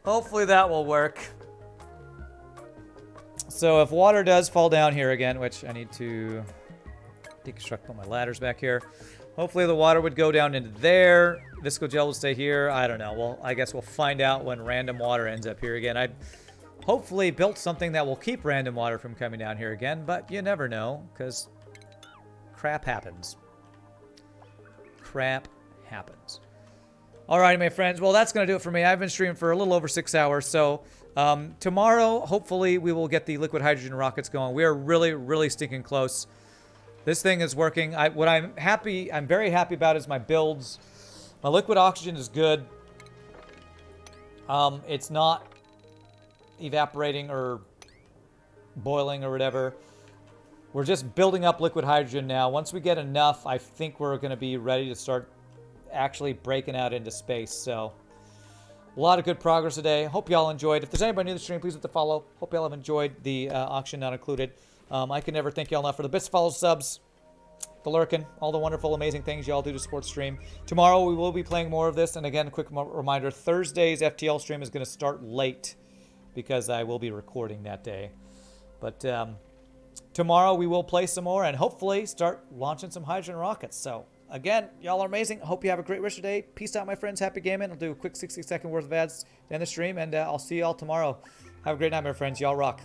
Hopefully that will work. So if water does fall down here again, which I need to deconstruct, put my ladders back here. Hopefully the water would go down into there. Visco gel will stay here. I don't know. Well, I guess we'll find out when random water ends up here again. I hopefully built something that will keep random water from coming down here again, but you never know, because crap happens. Crap happens. Alrighty, my friends. Well, that's going to do it for me. I've been streaming for a little over 6 hours, so tomorrow, hopefully, we will get the liquid hydrogen rockets going. We are really, really stinking close. This thing is working. What I'm very happy about is my builds. My liquid oxygen is good. It's not evaporating or boiling or whatever. We're just building up liquid hydrogen now. Once we get enough, I think we're going to be ready to start actually breaking out into space. So a lot of good progress today. Hope y'all enjoyed. If there's anybody new to the stream, please hit the follow. Hope y'all have enjoyed the auction not included. I can never thank y'all enough for the bits, follows, subs, the lurking, all the wonderful, amazing things y'all do to support stream. Tomorrow we will be playing more of this. And again, quick reminder, Thursday's FTL stream is going to start late because I will be recording that day. But tomorrow we will play some more and hopefully start launching some hydrogen rockets. So again, y'all are amazing. Hope you have a great rest of your day. Peace out, my friends. Happy gaming. I'll do a quick 60-second worth of ads to end the stream, and I'll see y'all tomorrow. Have a great night, my friends. Y'all rock.